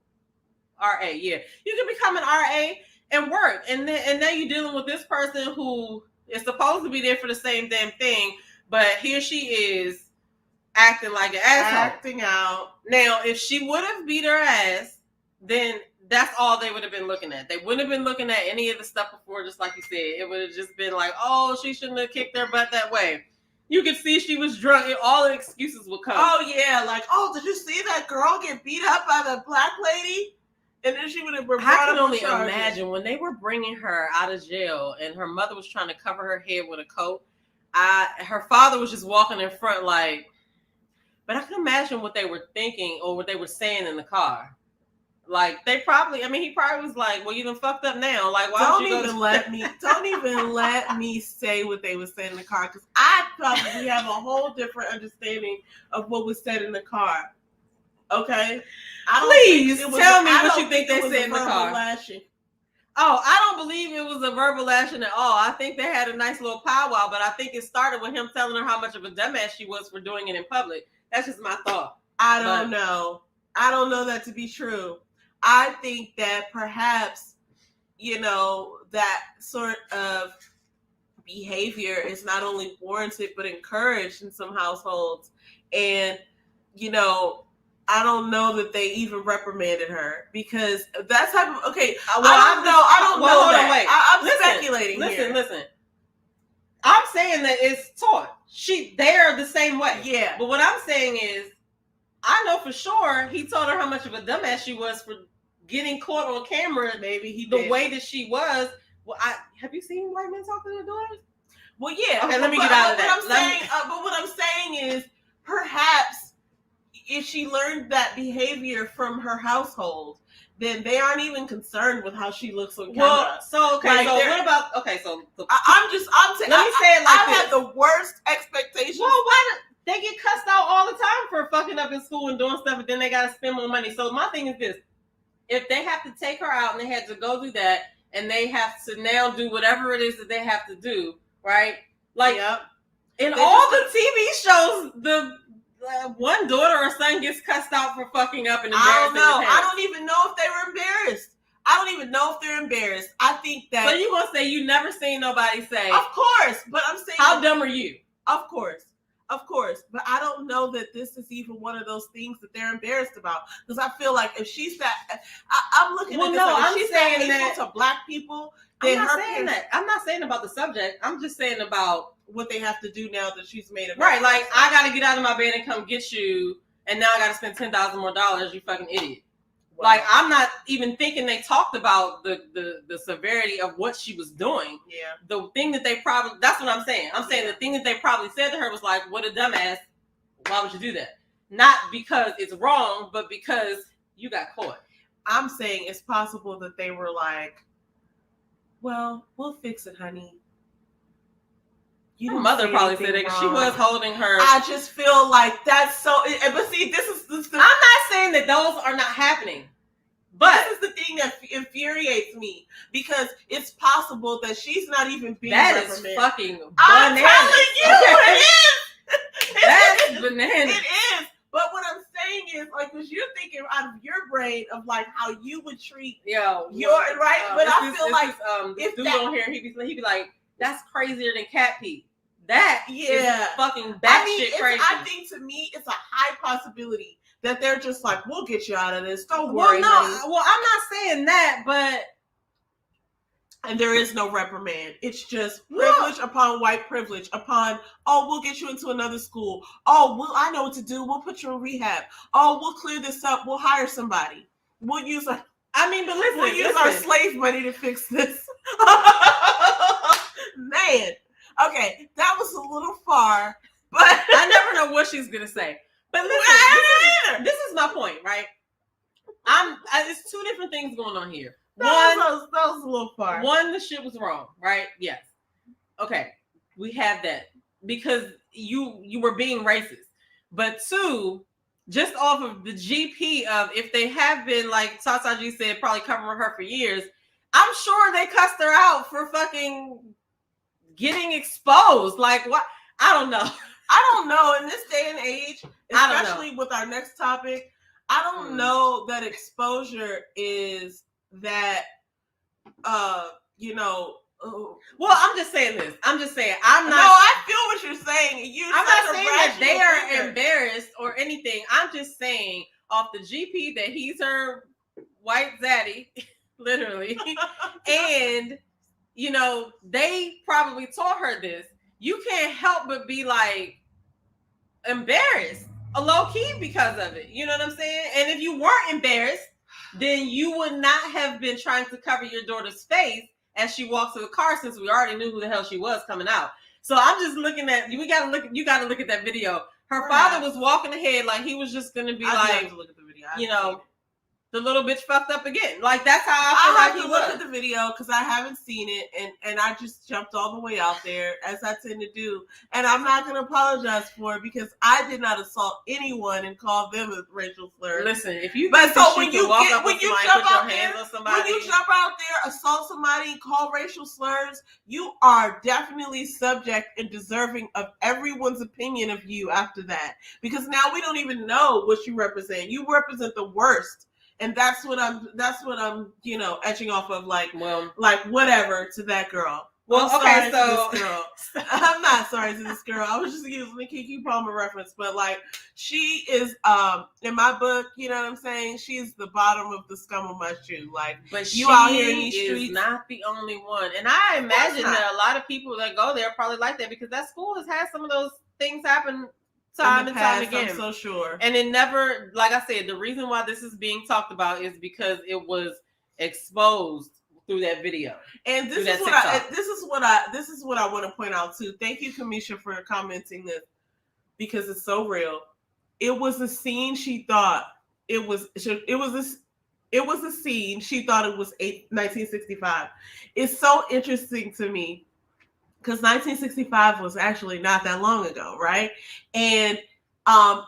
RA, yeah, you can become an RA and work, and now you're dealing with this person who is supposed to be there for the same damn thing, but here she is acting like an asshole, acting out. Now, if she would have beat her ass, then that's all they would have been looking at. They wouldn't have been looking at any of the stuff before, just like you said. It would have just been like, oh, she shouldn't have kicked their butt that way. You could see she was drunk, and all the excuses would come. Oh, yeah, like, oh, did you see that girl get beat up by the black lady? And then she would have been brought I can up only on charges. imagine when they were bringing her out of jail, and her mother was trying to cover her head with a coat. Her father was just walking in front like, but I can imagine what they were thinking or what they were saying in the car. Like, they probably, I mean, he probably was like, well, you done fucked up now. Like, why don't you even let me say what they were saying in the car, because I probably have a whole different understanding of what was said in the car. Okay? Please tell me what you think they said in the car. Lashing. Oh, I don't believe it was a verbal lashing at all. I think they had a nice little powwow, but I think it started with him telling her how much of a dumbass she was for doing it in public. That's just my thought. I don't know. I don't know that to be true. I think that perhaps, you know, that sort of behavior is not only warranted, but encouraged in some households. And, you know, I don't know that they even reprimanded her, because that type of, okay, I don't know that. I'm speculating here. Listen. I'm saying that it's taught. They're the same way. Yeah. But what I'm saying is, I know for sure he told her how much of a dumbass she was for getting caught on camera. Maybe he the did. way that she was. Well, have you seen white men talk to their daughters? Well, yeah. Okay, let me get out of that. But what I'm saying is, perhaps if she learned that behavior from her household, then they aren't even concerned with how she looks on camera. Well, so what about? Okay, so I'm saying. Let me say it like this. I had the worst expectations. Well, why they get cussed out all the time for fucking up in school and doing stuff, and then they gotta spend more money. So my thing is this: if they have to take her out and they had to go do that, and they have to now do whatever it is that they have to do, right? Like, in all the TV shows, the one daughter or son gets cussed out for fucking up and embarrassing. I don't know. I don't even know if they were embarrassed. I don't even know if they're embarrassed. I think that. So you gonna say you never seen nobody say? Of course, but I'm saying. How dumb are you? Of course. But I don't know that this is even one of those things that they're embarrassed about. Because I feel like if she's that, I'm looking at this. Like, if she's saying that to Black people, then I'm not saying that. I'm not saying about the subject. I'm just saying about what they have to do now that she's made it. Right, like I gotta get out of my bed and come get you, and now I gotta spend $10,000 more. You fucking idiot. Wow. Like, I'm not even thinking they talked about the severity of what she was doing. Yeah. The thing that they probably, that's what I'm saying. I'm saying the thing that they probably said to her was like, what a dumbass. Why would you do that? Not because it's wrong, but because you got caught. I'm saying it's possible that they were like, well, we'll fix it, honey. Her mother probably said that she was holding her. I just feel like that's so. But see, this is. I'm not saying that those are not happening, but this is the thing that infuriates me, because it's possible that she's not even being reprimanded. That is fucking bananas. I'm telling you, it is. That's bananas. It is. But what I'm saying is, like, because you're thinking out of your brain of like how you would treat your right. But I feel like if dude on here, he'd be like, that's crazier than cat pee. That is fucking batshit crazy. I think to me, it's a high possibility that they're just like, we'll get you out of this. Don't worry. Honey. Well, I'm not saying that, but and there is no reprimand. It's just privilege upon white privilege upon. Oh, we'll get you into another school. Oh, well, I know what to do. We'll put you in rehab. Oh, we'll clear this up. We'll hire somebody. We'll use our. I mean, but listen, we'll use our slave money to fix this. Man. Okay, that was a little far, but I never know what she's gonna say. But listen, this is my point, right? It's two different things going on here. That was a little far. One, the shit was wrong, right? Yes. Okay, we have that because you were being racist. But two, just off of the GP of if they have been, like Tata G said, probably covering her for years, I'm sure they cussed her out for fucking getting exposed. Like, what? I don't know. I don't know. In this day and age, especially with our next topic, I don't know that exposure is that, Well, I'm just saying this. I'm just saying, I'm not. No, I feel what you're saying. I'm not saying that they are embarrassed or anything. I'm just saying off the GP that he's her white zaddy, literally. And they probably taught her this. You can't help but be like embarrassed, a low key because of it. You know what I'm saying? And if you weren't embarrassed, then you would not have been trying to cover your daughter's face as she walks to the car, since we already knew who the hell she was coming out. So I'm just looking at you. You got to look at that video. Her father was walking ahead like he was just going to be like, look at the video. The little bitch fucked up again. Like, that's how I feel like he look at the video because I haven't seen it, and I just jumped all the way out there, as I tend to do. And I'm not going to apologize for it because I did not assault anyone and call them a racial slur. Listen, if you when you jump out there, assault somebody, and call racial slurs, you are definitely subject and deserving of everyone's opinion of you after that. Because now we don't even know what you represent. You represent the worst. And that's what I'm, etching off of, like whatever to that girl. Well, okay, so this girl. I'm not sorry to this girl. I was just using the Keke Palmer reference, but like she is, in my book, you know what I'm saying? She's the bottom of the scum of my shoe. Like, but you out here in these streets, not the only one. And I imagine that a lot of people that go there probably like that because that school has had some of those things happen time and time again. I'm so sure. And it never, like I said, the reason why this is being talked about is because it was exposed through that video. And this is what I want to point out too. Thank you, Kamisha, for commenting this because it's so real. It was a scene she thought it was a scene she thought it was 1965. It's so interesting to me. Because 1965 was actually not that long ago, right? And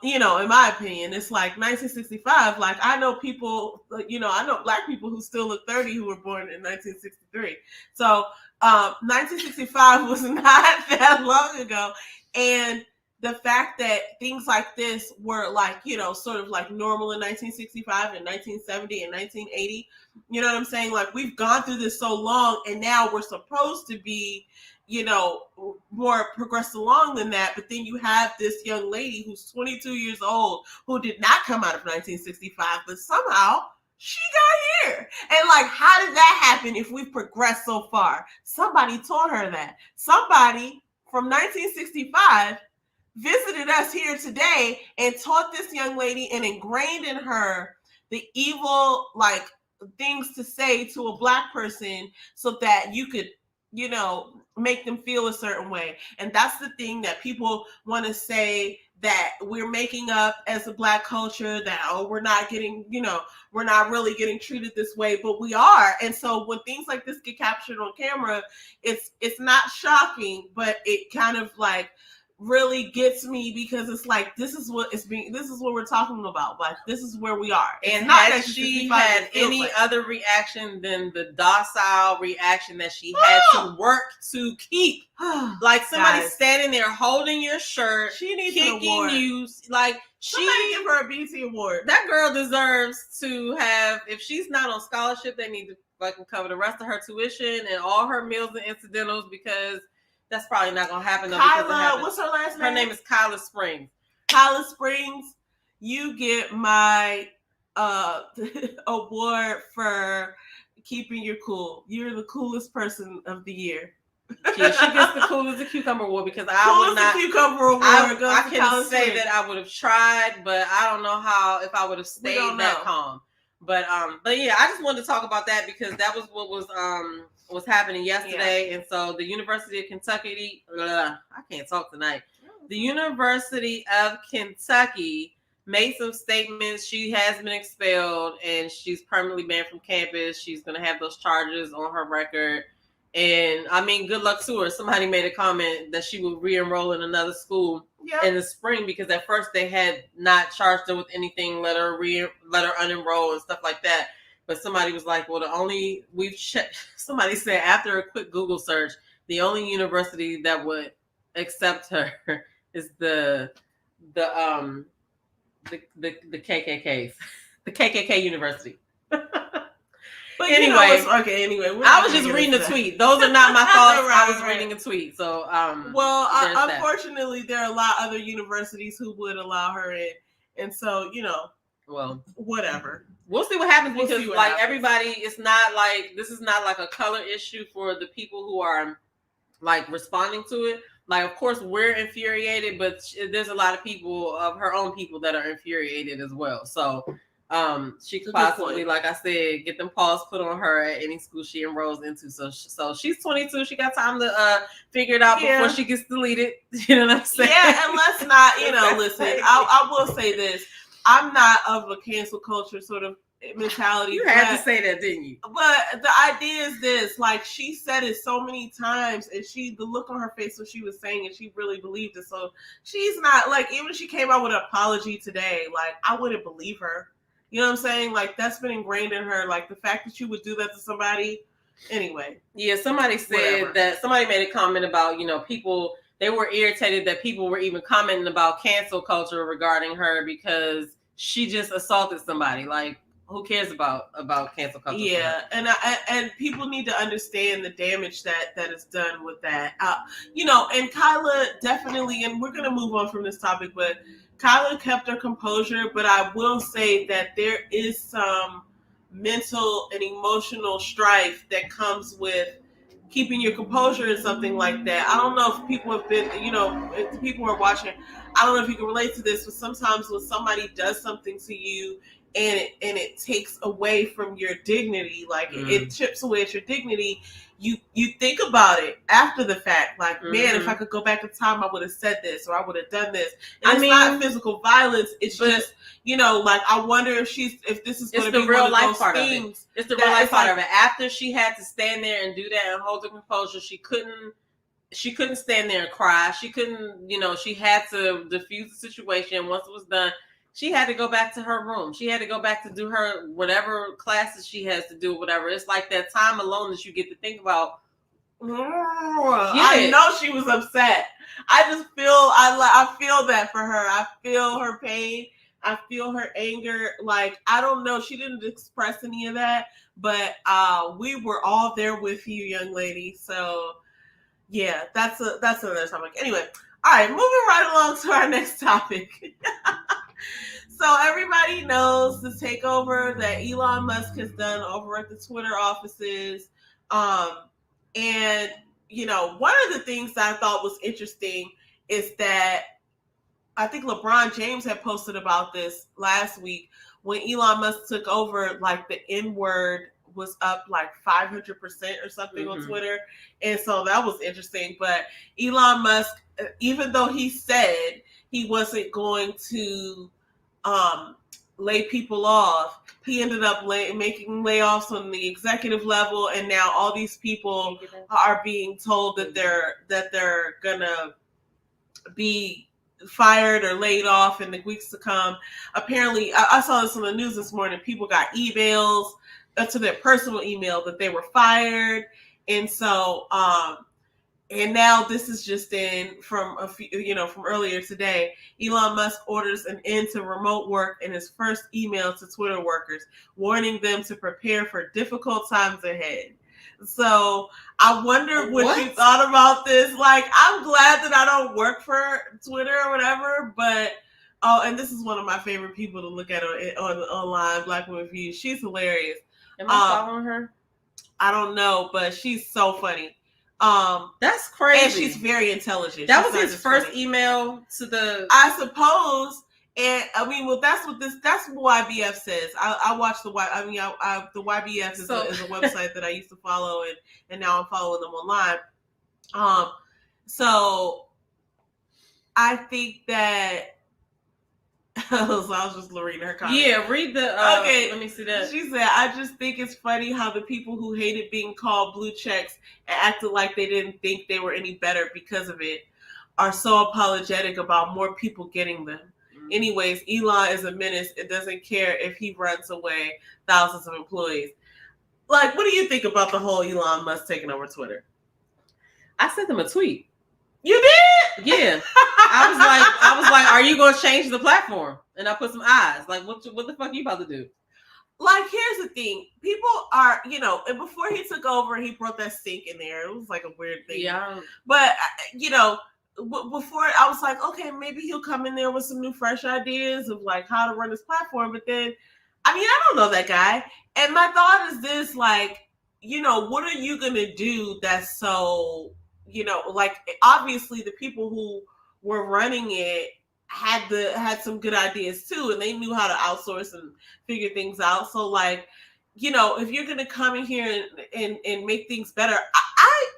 You know, in my opinion, it's like 1965. Like I know people, you know, I know black people who still look 30 who were born in 1963. So 1965 was not that long ago, and the fact that things like this were like, you know, sort of like normal in 1965 and 1970 and 1980. You know what I'm saying? Like we've gone through this so long, and now we're supposed to be, you know, more progressed along than that. But then you have this young lady who's 22 years old who did not come out of 1965, but somehow she got here. And like, how did that happen if we've progressed so far? Somebody taught her that. Somebody from 1965 visited us here today and taught this young lady and ingrained in her the evil, like, things to say to a black person so that you could, you know, make them feel a certain way. And that's the thing that people want to say, that we're making up as a black culture, that, oh, we're not getting, you know, we're not really getting treated this way, but we are. And so when things like this get captured on camera, it's not shocking, but it kind of like really gets me, because it's like, this is what we're talking about. Like, this is where we are. And had she had any other reaction than the docile reaction that she had to work to keep, like somebody standing there holding your shirt, she needs kicking you, like somebody give her a BT award. That girl deserves to have, if she's not on scholarship, they need to fucking cover the rest of her tuition and all her meals and incidentals, because that's probably not gonna happen. Kyla, what's her last name? Her name is Kyla Springs. Kyla Springs, you get my award for keeping your cool. You're the coolest person of the year. Yeah, she gets the cool as a cucumber award, because I would not. Cucumber award. I can say that I would have tried, but I don't know how, if I would have stayed that calm. But yeah, I just wanted to talk about that because that was what was happening yesterday. Yeah. And so the University of Kentucky, I can't talk tonight. The University of Kentucky made some statements. She has been expelled and she's permanently banned from campus. She's going to have those charges on her record. And I mean, good luck to her. Somebody made a comment that she would re-enroll in another school in the spring, because at first they had not charged her with anything, let her unenroll and stuff like that. But somebody was like, well, somebody said after a quick Google search, the only university that would accept her is the KKKs, the KKK University. But anyway, I was just reading a tweet. Those are not my thoughts. I was reading a tweet. So, unfortunately, there are a lot of other universities who would allow her in, and so, you know, well, whatever. We'll see what happens, because everybody, it's not like, this is not like a color issue for the people who are like responding to it. Like, of course, we're infuriated, but there's a lot of people of her own people that are infuriated as well. So, she could possibly, like I said, get them paws put on her at any school she enrolls into. So she's 22. She got time to figure it out before she gets deleted. You know what I'm saying? Yeah, and let's not, you know, listen, I will say this. I'm not of a cancel culture sort of mentality. You had to say that, didn't you? But the idea is this, like, she said it so many times, and the look on her face when she was saying it, she really believed it. So she's not, like, even if she came out with an apology today, like, I wouldn't believe her. You know what I'm saying? Like, that's been ingrained in her. Like, the fact that you would do that to somebody. Anyway. Yeah, somebody said that, somebody made a comment about, you know, people, they were irritated that people were even commenting about cancel culture regarding her because she just assaulted somebody. Like, who cares about cancel culture? Yeah, and people need to understand the damage that is done with that. You know, and Kyla definitely, and we're going to move on from this topic, but Kyla kept her composure, but I will say that there is some mental and emotional strife that comes with keeping your composure in something like that. I don't know if people have been, you know, if people are watching, I don't know if you can relate to this, but sometimes when somebody does something to you and it takes away from your dignity, like it chips away at your dignity, you think about it after the fact, like, man, if I could go back in time, I would have said this, or I would have done this. And it's not physical violence. It's just, you know, like, I wonder if this is going to be real life part of it. It's the real life part of it. After she had to stand there and do that and hold her composure, she couldn't she couldn't stand there and cry. She couldn't, she had to diffuse the situation. Once it was done, she had to go back to her room. She had to go back to do her whatever classes she has to do, whatever. It's like that time alone that you get to think about. I know she was upset. I just feel I feel that for her. I feel her pain. I feel her anger. Like, I don't know. She didn't express any of that, but we were all there with you, young lady. So yeah, that's another topic. Anyway, all right, moving right along to our next topic. So everybody knows the takeover that Elon Musk has done over at the Twitter offices. And, one of the things that I thought was interesting is that I think LeBron James had posted about this last week when Elon Musk took over, like the N-word was up like 500% or something on Twitter. And so that was interesting. But Elon Musk, even though he said he wasn't going to lay people off, he ended up making layoffs on the executive level, and now all these people are being told that they're gonna be fired or laid off in the weeks to come. Apparently, I saw this on the news this morning. People got emails to their personal email that they were fired, and so and now this is just from earlier today. Elon Musk orders an end to remote work in his first email to Twitter workers, warning them to prepare for difficult times ahead. So I wonder what you thought about this. Like, I'm glad that I don't work for Twitter or whatever, but and this is one of my favorite people to look at online, Black Women View. She's hilarious. Am I following her? I don't know, but she's so funny. That's crazy. And she's very intelligent. That was his first email to the. I suppose, and I mean, well, that's what YBF says. I watch the YBF is a website that I used to follow, and now I'm following them online. So I think that. So I was just reading her comment. Yeah, read the. Okay, let me see that. She said, "I just think it's funny how the people who hated being called blue checks and acted like they didn't think they were any better because of it are so apologetic about more people getting them. Mm-hmm. Anyways, Elon is a menace and doesn't care if he runs away thousands of employees." Like, what do you think about the whole Elon Musk taking over Twitter? I sent them a tweet. You did? Yeah. I was like, are you going to change the platform? And I put some eyes. Like, what the fuck are you about to do? Like, here's the thing. People are, and before he took over, he brought that stink in there. It was like a weird thing. Yeah. But, before I was like, okay, maybe he'll come in there with some new, fresh ideas of like how to run this platform. But then, I don't know that guy. And my thought is this, like, what are you going to do that's so... like, obviously the people who were running it had some good ideas too, and they knew how to outsource and figure things out. So, like, if you're gonna come in here and make things better,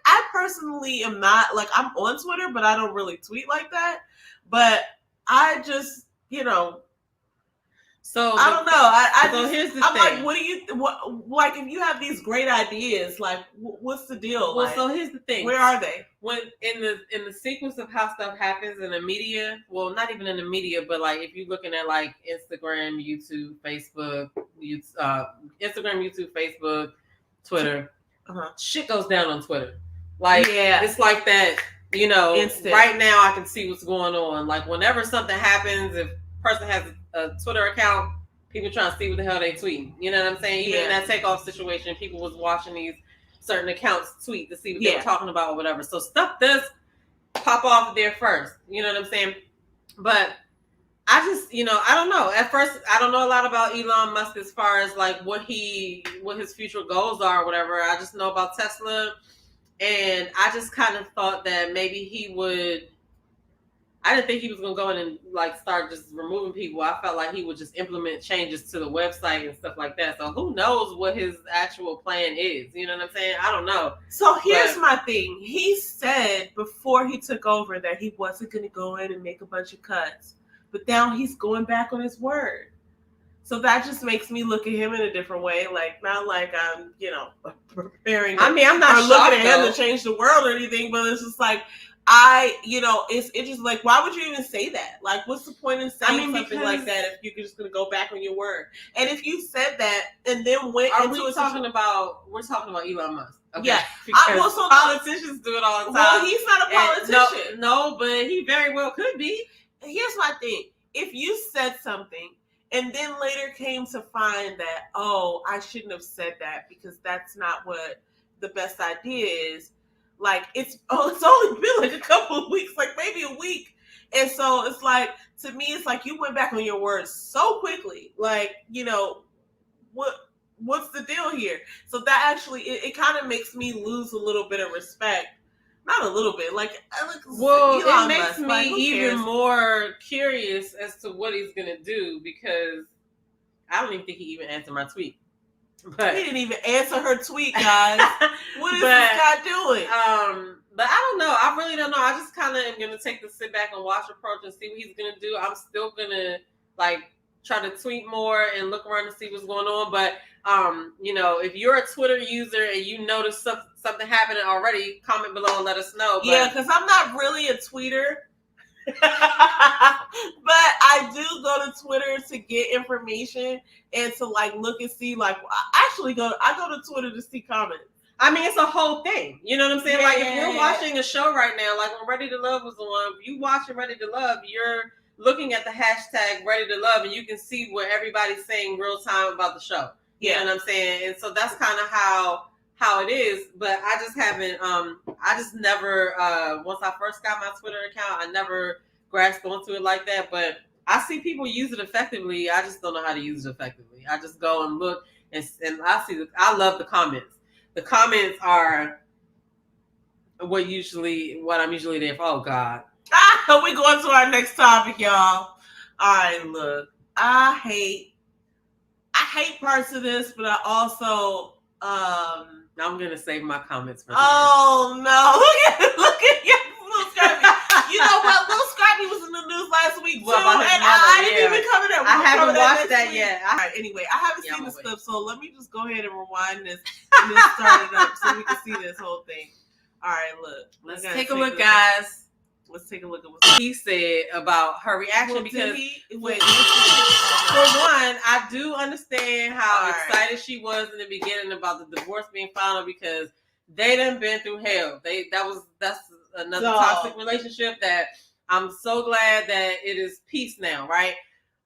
I personally am not, like, I'm on Twitter, but I don't really tweet like that. But I just, So I don't know. Here's the thing. Like, what do you like? If you have these great ideas, like, what's the deal? Well, like, so here's the thing. Where are they? When in the sequence of how stuff happens in the media, well, not even in the media, but like if you're looking at like Instagram, YouTube, Facebook, Instagram, YouTube, Facebook, Twitter, shit goes down on Twitter. Like, it's like that. Instant. Right now I can see what's going on. Like, whenever something happens, if a person has a Twitter account, people trying to see what the hell they tweet. You know what I'm saying? Even in that takeoff situation, people was watching these certain accounts tweet to see what they were talking about or whatever. So stuff does pop off there first. You know what I'm saying? But I just, I don't know. At first, I don't know a lot about Elon Musk as far as like what his future goals are or whatever. I just know about Tesla. And I just kind of thought that maybe he would. I didn't think he was going to go in and like start just removing people. I felt like he would just implement changes to the website and stuff like that. So who knows what his actual plan is? You know what I'm saying? I don't know. So here's my thing. He said before he took over that he wasn't going to go in and make a bunch of cuts. But now he's going back on his word. So that just makes me look at him in a different way. Like, not like I'm, preparing. I mean, I'm not or looking shocked, at him though. to change the world or anything, but it's just like, it's just like, why would you even say that? Like, what's the point in saying something like that if you're just going to go back on your word? And if you said that and then went into we're talking about Elon Musk. Okay. Yeah. Because politicians do it all the time. Well, he's not a politician. No, but he very well could be. Here's my thing. If you said something and then later came to find that, oh, I shouldn't have said that because that's not what the best idea is. Like, it's only been like a couple of weeks, like maybe a week. And so it's like, to me, it's like you went back on your words so quickly. Like, what's the deal here? So that actually, it kind of makes me lose a little bit of respect. Not a little bit. Like, it makes me even more curious as to what he's going to do, because I don't even think he even answered my tweet. But he didn't even answer her tweet, guys. What is this guy doing? But I don't know. I really don't know. I just kind of am going to take the sit back and watch approach and see what he's going to do. I'm still going to try to tweet more and look around to see what's going on. But if you're a Twitter user and you notice something happening already, comment below and let us know. But, because I'm not really a tweeter. But I do go to Twitter to get information and to look and see. I go to Twitter to see comments. I mean, it's a whole thing. You know what I'm saying? Yeah. If you're watching a show right now, like when Ready to Love was on, if you watching Ready to Love, you're looking at the hashtag Ready to Love, and you can see what everybody's saying real time about the show. You know what I'm saying? And so that's kind of how it is. But I just haven't. I just never. Once I first got my Twitter account, I never grasped onto it like that. But I see people use it effectively. I just don't know how to use it effectively. I just go and look, and I see. I love the comments. The comments are what I'm usually there for. Oh God. We going to our next topic, y'all. All right, look. I hate parts of this, but I also I'm gonna save my comments for oh no. Look at you, Little Scrappy. You know what? Little Scrappy was in the news last week too, and I didn't even cover that. I haven't watched that yet. All right, anyway, I haven't seen this clip, so let me just go ahead and rewind this and then start it up so we can see this whole thing. All right, look. Let's take a look, guys. Let's take a look at what he said about her reaction, because for one, I do understand how excited she was in the beginning about the divorce being final, because they done been through hell. That's another toxic relationship that I'm so glad that it is peace now, right?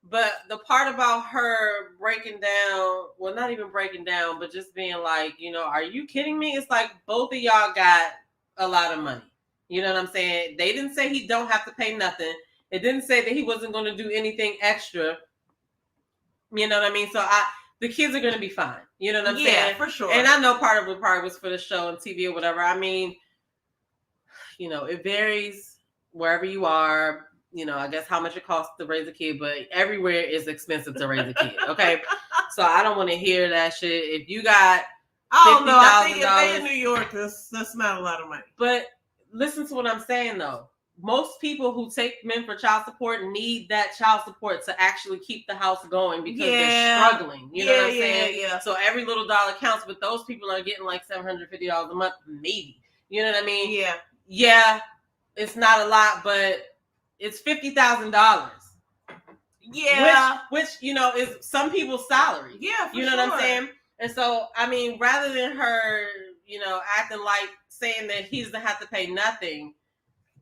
But the part about her breaking down, well, not even breaking down, but just being like, are you kidding me? It's like both of y'all got a lot of money. You know what I'm saying? They didn't say he don't have to pay nothing. It didn't say that he wasn't going to do anything extra. You know what I mean? So the kids are going to be fine. You know what I'm saying? Yeah, for sure. And I know part of it probably was for the show and TV or whatever. I mean, it varies wherever you are. I guess how much it costs to raise a kid, but everywhere is expensive to raise a kid. Okay. So I don't want to hear that shit. If you got I don't know. I think if they in New York, that's not a lot of money. But listen to what I'm saying, though. Most people who take men for child support need that child support to actually keep the house going, because they're struggling. You know what I'm saying? Yeah. So every little dollar counts, but those people are getting like $750 a month, maybe. You know what I mean? Yeah. Yeah, it's not a lot, but it's $50,000. Yeah. Which is some people's salary. Yeah, for you know what I'm saying? And so, I mean, rather than her, acting like saying that he doesn't have to pay nothing,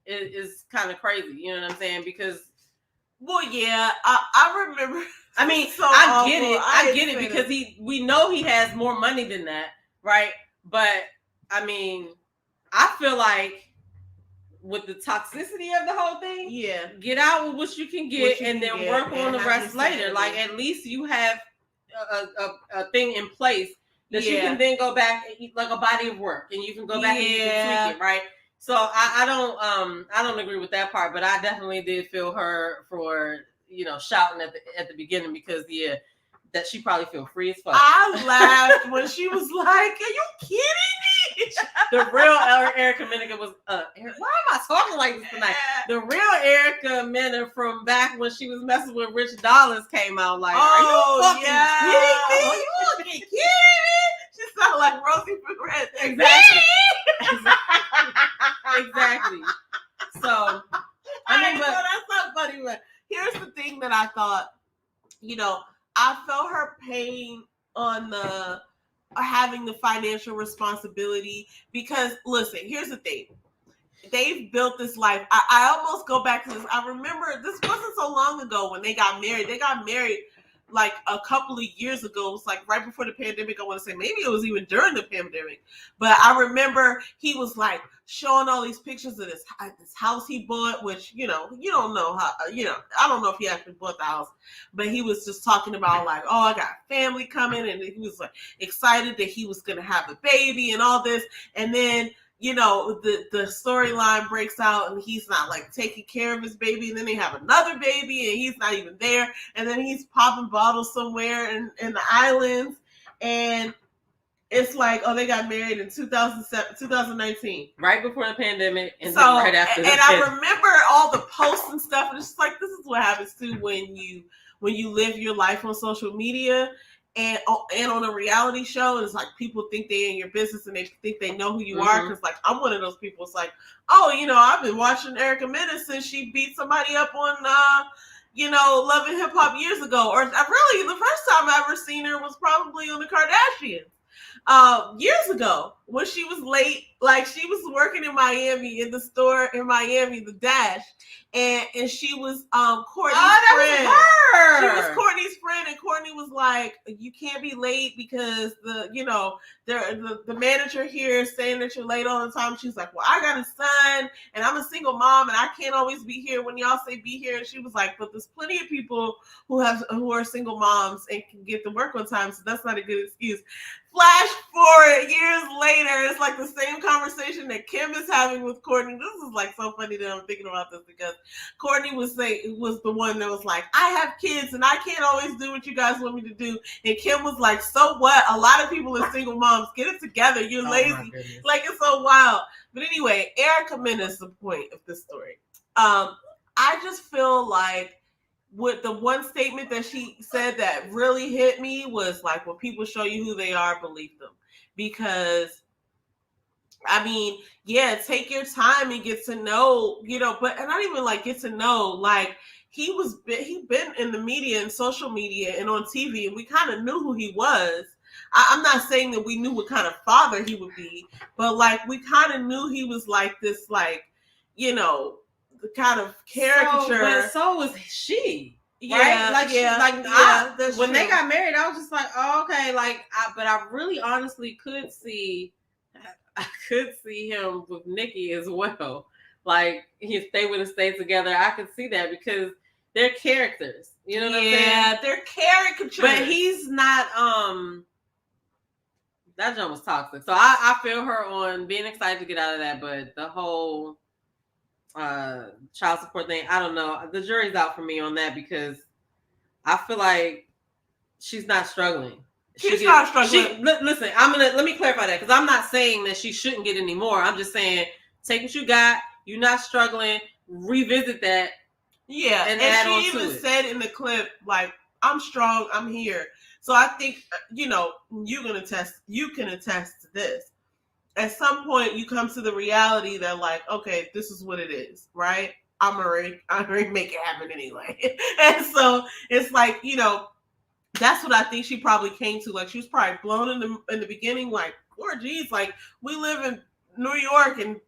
is kind of crazy. You know what I'm saying? Because, well, yeah, I remember. I mean, I get it. I get it, because we know he has more money than that, right? But I mean, I feel like with the toxicity of the whole thing, get out with what you can get, and then work on the rest later. Like, at least you have a thing in place that you can then go back, like a body of work, and you can go back and you can tweak it, right? So I don't agree with that part, but I definitely did feel her for shouting at the beginning, because that she probably feel free as fuck. I laughed when she was like, "Are you kidding me?" The real Erica Mena was. Why am I talking like this tonight? The real Erica Mena from back when she was messing with Rich Dollars came out. Like, are you fucking kidding me? You fucking kidding me? She sounded like Rosie Perez. Exactly. Exactly. So, I mean, but that's not funny. But here's the thing that I thought. I felt her pain on the having the financial responsibility because, listen, here's the thing. They've built this life. I almost go back to this. I remember this wasn't so long ago when they got married. They got married like a couple of years ago. It was like right before the pandemic. I want to say maybe it was even during the pandemic. But I remember he was like showing all these pictures of this house he bought, which, you don't know how, I don't know if he actually bought the house, but he was just talking about like, oh, I got family coming. And he was like excited that he was going to have a baby and all this. And then, the storyline breaks out and he's not like taking care of his baby. And then they have another baby and he's not even there. And then he's popping bottles somewhere in the islands. And it's like, oh, they got married in 2019. Right before the pandemic. And so, then right after I remember all the posts and stuff. And it's just like, this is what happens too when you live your life on social media. And on a reality show, it's like people think they're in your business and they think they know who you are. Because like I'm one of those people. It's like, oh, I've been watching Erica Mena since she beat somebody up on, Love and Hip Hop years ago. Or really, the first time I ever seen her was probably on the Kardashians. Years ago when she was late, like she was working in Miami in the store in Miami, the Dash, and she was Courtney's friend. Was her. She was Courtney's friend, and Courtney was like, "You can't be late because the manager here is saying that you're late all the time." She's like, "Well, I got a son, and I'm a single mom, and I can't always be here when y'all say be here." And she was like, "But there's plenty of people who are single moms and can get to work on time, so that's not a good excuse." Flash forward years later, it's like the same conversation that Kim is having with Courtney. This is like so funny that I'm thinking about this because Courtney was the one that was like, I have kids and I can't always do what you guys want me to do. And Kim was like, so what? A lot of people are single moms. Get it together. You're lazy. Like, it's so wild. But anyway, Erica Mena is the point of this story. I just feel like with the one statement that she said that really hit me was like, when people show you who they are, believe them. Because, I mean, yeah, take your time and get to know, but not even like get to know, like he'd been in the media and social media and on TV, and we kind of knew who he was. I'm not saying that we knew what kind of father he would be, but like we kind of knew he was like this, like, the kind of caricature. So was she. Yeah, right? When true. They got married, I was just like, oh, okay. Like, but I really honestly could see him with Nikki as well. Like, if they would have stayed together, I could see that because they're characters. You know what I'm saying? Yeah, they're caricatures. But he's not, that jump was toxic. So I feel her on being excited to get out of that, but the whole child support thing, I don't know. The jury's out for me on that because I feel like she's not struggling. She's not struggling. Listen, let me clarify that because I'm not saying that she shouldn't get any more. I'm just saying take what you got. You're not struggling. Revisit that. Yeah, and she even said in the clip, like, I'm strong. I'm here. So I think you can attest to this. At some point, you come to the reality that, like, okay, this is what it is, right? I'm already make it happen anyway. And so it's like, that's what I think she probably came to. Like, she was probably blown in the beginning, like, 4 G's. Like, we live in New York, and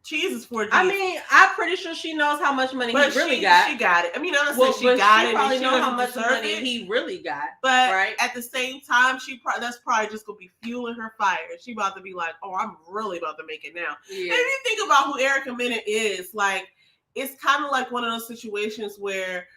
cheese is 4 G's. I mean, I'm pretty sure she knows how much money he really got. She got it. I mean, honestly, she got it. She probably knows how much money he really got. But right? At the same time, that's probably just gonna be fueling her fire. She about to be like, oh, I'm really about to make it now. Yeah. And if you think about who Erica Mena is, like, it's kind of like one of those situations where,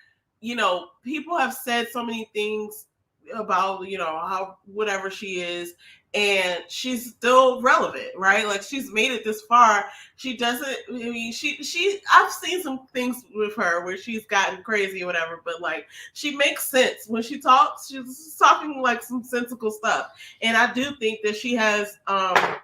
people have said so many things about, how whatever she is. and she's still relevant, right? Like she's made it this far. She doesn't. I mean, she. I've seen some things with her where she's gotten crazy or whatever, but like she makes sense when she talks. She's talking like some sensical stuff, and I do think that she has. I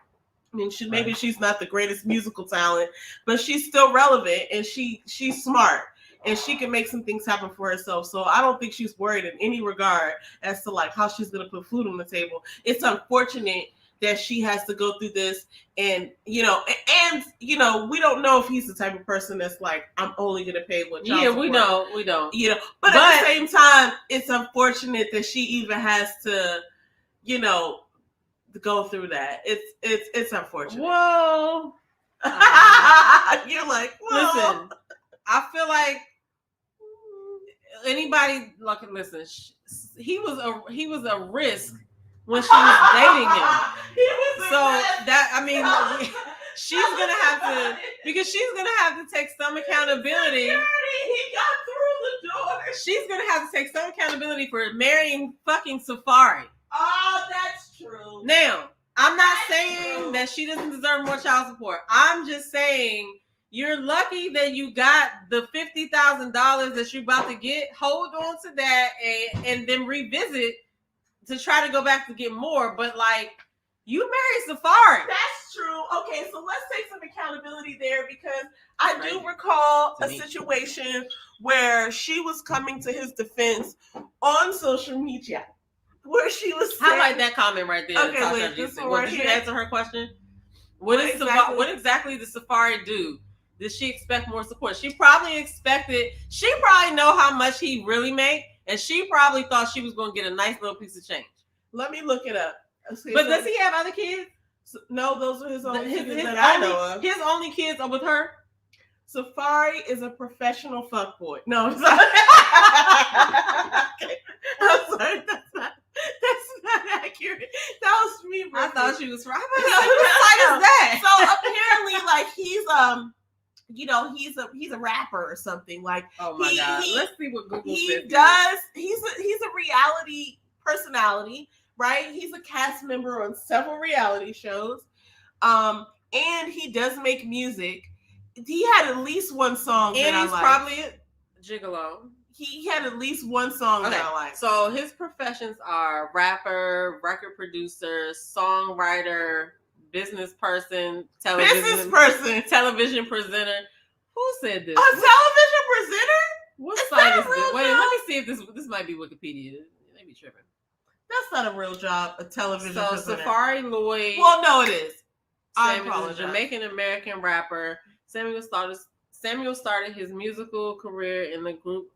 mean, maybe she's not the greatest musical talent, but she's still relevant, and she's smart, and she can make some things happen for herself. So I don't think she's worried in any regard as to like how she's going to put food on the table. It's unfortunate that she has to go through this, and we don't know if he's the type of person that's like, I'm only going to pay what child support. We don't. But at the same time, it's unfortunate that she even has to, go through that. It's unfortunate. Whoa. You're like, whoa. Listen, I feel like anybody listen. He was a risk when she was dating him. She's gonna have to, because she's gonna have to take some accountability. He got through the door. She's gonna have to take some accountability for marrying fucking Safaree. Oh, that's true. Now, I'm not saying that she doesn't deserve more child support. I'm just saying you're lucky that you got the $50,000 that you're about to get. Hold on to that and then revisit to try to go back to get more. But like, you married Safaree. That's true. Okay, so let's take some accountability there, because I do recall a situation where she was coming to his defense on social media, where she was saying, highlight that comment right there. Okay, wait, this one right did here. you answer her question? What exactly did Safaree do? Did she expect more support? She probably know how much he really made, and she probably thought she was going to get a nice little piece of change. Let me look it up. But does he have other kids? No, those are his only kids that I know of. His only kids are with her? Safaree is a professional fuckboy. No, I'm sorry. Okay. I'm sorry. That's not accurate. That was me. I thought she was right. What is that? So apparently, like he's a rapper or something. Like, oh my god, let's see what Google says. He does. He's a reality personality, right? He's a cast member on several reality shows, and he does make music. He had at least one song, and he's probably a gigolo. He had at least one song that I like. So his professions are rapper, record producer, songwriter, business person, television presenter. Who said this? A television presenter? What site is this? Wait, let me see if this might be Wikipedia. Let me tripping. That's not a real job, a television presenter. Safaree Lloyd. Well, no, it is. Samuel is a Jamaican-American rapper. Samuel started his musical career in the group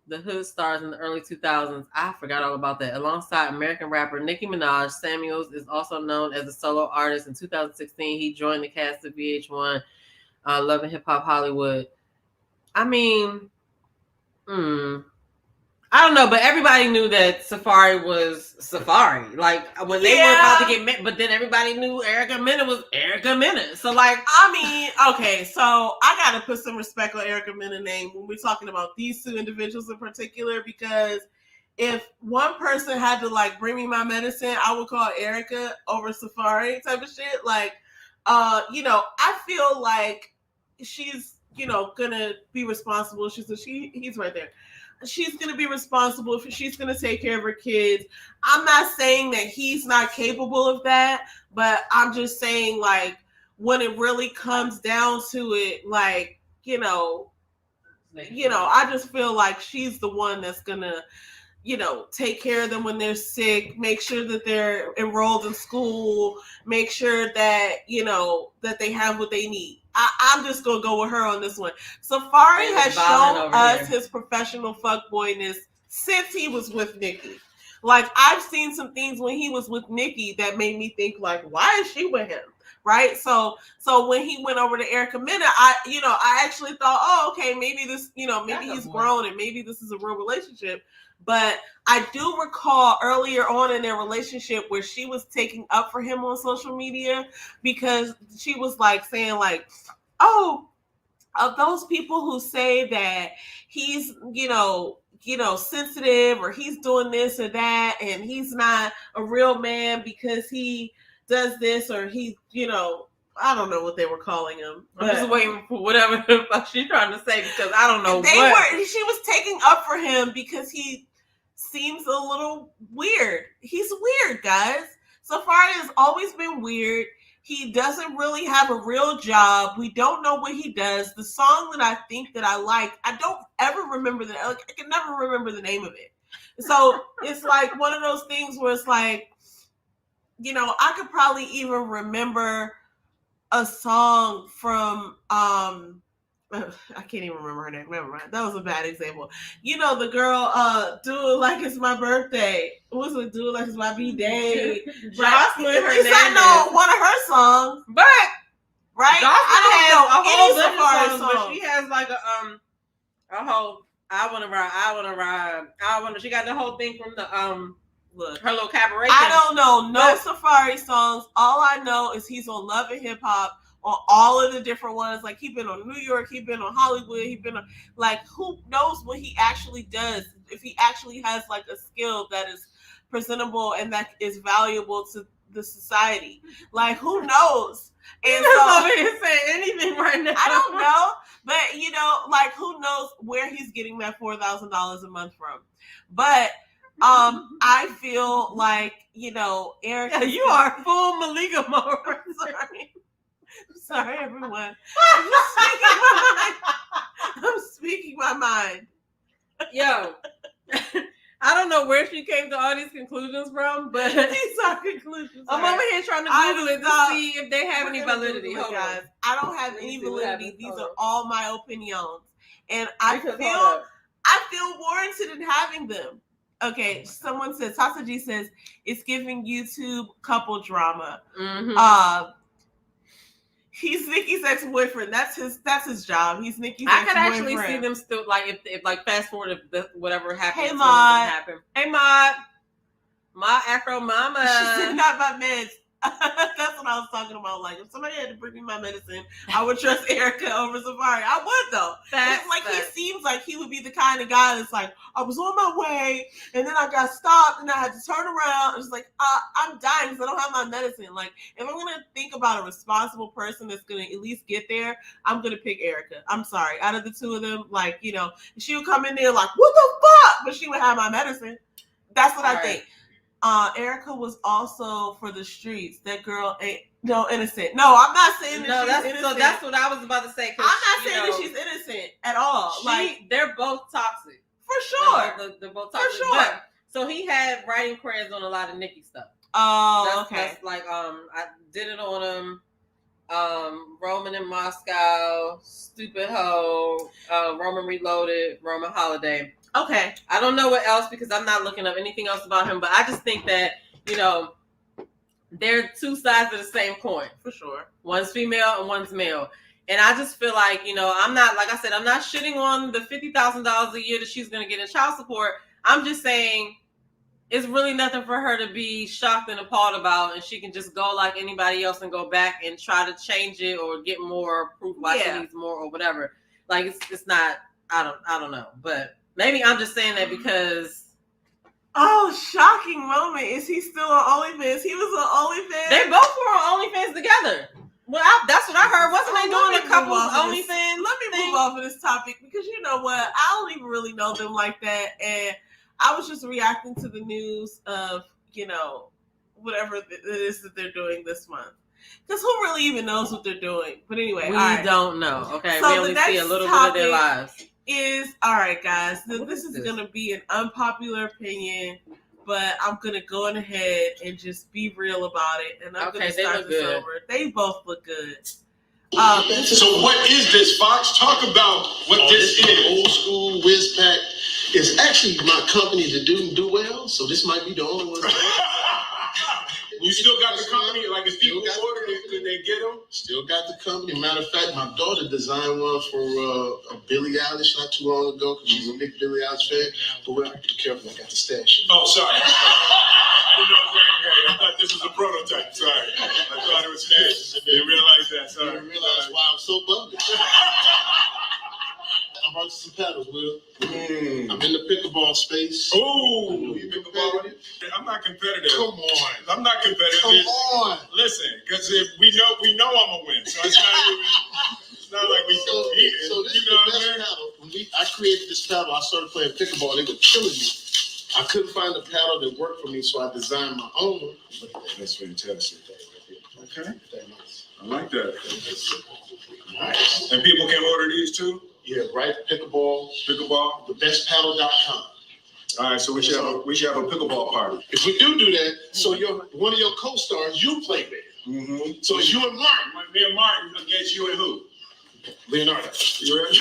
The Hood Stars in the early 2000s. I forgot all about that. Alongside American rapper Nicki Minaj, Samuels is also known as a solo artist. In 2016, he joined the cast of VH1 Love and Hip Hop Hollywood. I mean, I don't know, but everybody knew that Safaree was Safaree. Like, when they were about to get met, but then everybody knew Erica Mena was Erica Mena. So, like, I mean, okay, so I got to put some respect on Erica Mena's name when we're talking about these two individuals in particular, because if one person had to, like, bring me my medicine, I would call Erica over Safaree type of shit. Like, I feel like she's, gonna be responsible. He's right there. She's going to be responsible. She's going to take care of her kids. I'm not saying that he's not capable of that, but I'm just saying, like, when it really comes down to it, like, I just feel like she's the one that's going to, take care of them when they're sick, make sure that they're enrolled in school, make sure that, that they have what they need. I'm just going to go with her on this one. Safaree has shown us his professional fuckboyness since he was with Nicki. Like, I've seen some things when he was with Nicki that made me think, like, why is she with him? Right? So when he went over to Erica Mena, I actually thought, oh, okay, maybe this, maybe he's grown and maybe this is a real relationship. But I do recall earlier on in their relationship where she was taking up for him on social media, because she was like saying, like, oh, of those people who say that he's, sensitive, or he's doing this or that, and he's not a real man because he does this, or he, I don't know what they were calling him. I'm just waiting for whatever the fuck she's trying to say, because I don't know she was taking up for him because he seems a little weird. He's weird, guys. Safaree has always been weird. He doesn't really have a real job. We don't know what he does. The song that I think that I like, I don't ever remember I can never remember the name of it. So it's like one of those things where it's like, I could probably even remember a song from I can't even remember her name. Never mind. That was a bad example. The girl, do it like it's my birthday. What was it? Do it like it's my B-day. Jocelyn Hernandez. I know one of her songs. But right? Jocelyn has a whole different song. But she has like a whole I wanna ride. She got the whole thing from the Look, her little cabaret. I don't know no Safaree songs. All I know is he's on Love and Hip Hop, on all of the different ones. Like, he's been on New York, he's been on Hollywood, he's been on, like, who knows what he actually does, if he actually has like a skill that is presentable and that is valuable to the society. Like, who knows? And so saying anything right now. I don't know, but like, who knows where he's getting that $4,000 a month from? But I feel like, Eric. Yeah, you are full Malika mode. Sorry, everyone. I'm speaking my mind. Yo, I don't know where she came to all these conclusions from, but these are conclusions. I'm over here trying to Google it to see if they have any validity. Hold on. I don't have any validity. These are all my opinions, and I feel warranted in having them. Okay, someone says, Sasa G says, it's giving YouTube couple drama. Mm-hmm. He's Nikki's ex-boyfriend. That's his job. He's Nikki's I ex-boyfriend. could actually see them still, like, if like, fast forward, if whatever happens. Hey, Maud. Hey, Maud. My Afro mama. She said, not my meds. That's what I was talking about. Like, if somebody had to bring me my medicine, I would trust Erica over Safaree. I would, though. He seems like he would be the kind of guy that's like, I was on my way, and then I got stopped, and I had to turn around. It's like, I'm dying because I don't have my medicine. Like, if I'm going to think about a responsible person that's going to at least get there, I'm going to pick Erica. I'm sorry. Out of the two of them, like, she would come in there like, what the fuck? But she would have my medicine. That's what I think. Erica was also for the streets. That girl ain't innocent. No, I'm not saying that she's innocent. So that's what I was about to say. I'm not saying that she's innocent at all. They're both toxic. For sure. They're both toxic. For sure. But, so he had writing credits on a lot of Nicki stuff. Oh, okay. That's like, I did it on him. Roman in Moscow, Stupid Hoe, Roman Reloaded, Roman Holiday. Okay. I don't know what else because I'm not looking up anything else about him, but I just think that, they're two sides of the same coin. For sure. One's female and one's male. And I just feel like, I'm not, like I said, I'm not shitting on the $50,000 a year that she's going to get in child support. I'm just saying it's really nothing for her to be shocked and appalled about, and she can just go like anybody else and go back and try to change it or get more proof why she needs more or whatever. Like, it's not, I don't know, but maybe I'm just saying that because. Oh, shocking moment. Is he still on OnlyFans? He was on OnlyFans? They both were on OnlyFans together. Well, that's what I heard. Wasn't they doing a couple's OnlyFans? Let me move off of this topic because you know what? I don't even really know them like that. And I was just reacting to the news of, whatever it is that they're doing this month. Because who really even knows what they're doing? But anyway, we don't know. Okay, so we only see a little bit of their lives. All right, guys. This is going to be an unpopular opinion, but I'm going to go on ahead and just be real about it. And I'm going to start this over. They both look good. So what is this, Fox? Talk about what this is. Old school whiz pack. It's actually my company to do well, so this might be the only one. You still got the company? Like, if people order it, could they get them? Still got the company. Matter of fact, my daughter designed one for a Billie Eilish not too long ago because she's a big Billie Eilish fan. But be careful, I got the stash. Oh, sorry. I didn't know exactly. I thought this was a prototype. Sorry. I thought it was stash. Didn't realize that. Sorry. I didn't realize why I'm so bummed. I'm brought you some paddles, Will. Mm. I'm in the pickleball space. Oh, You competitive? I'm not competitive. Come on. I'm not competitive. Come on. Listen, because if we know I'm gonna win, so it's not like we competing. So this you is know the best paddle. When I created this paddle, I started playing pickleball. They were killing me. I couldn't find a paddle that worked for me, so I designed my own. That's fantastic. Okay, Nice. I like that. Nice. And people can order these too. Yeah, right. Pickleball. Pickleball. Thebestpaddle.com. All right, so we should have a pickleball party. If we do that, so one of your co-stars, you play with. Mm-hmm. So it's you and Martin. Me and Martin against you and who? Leonardo. You ready?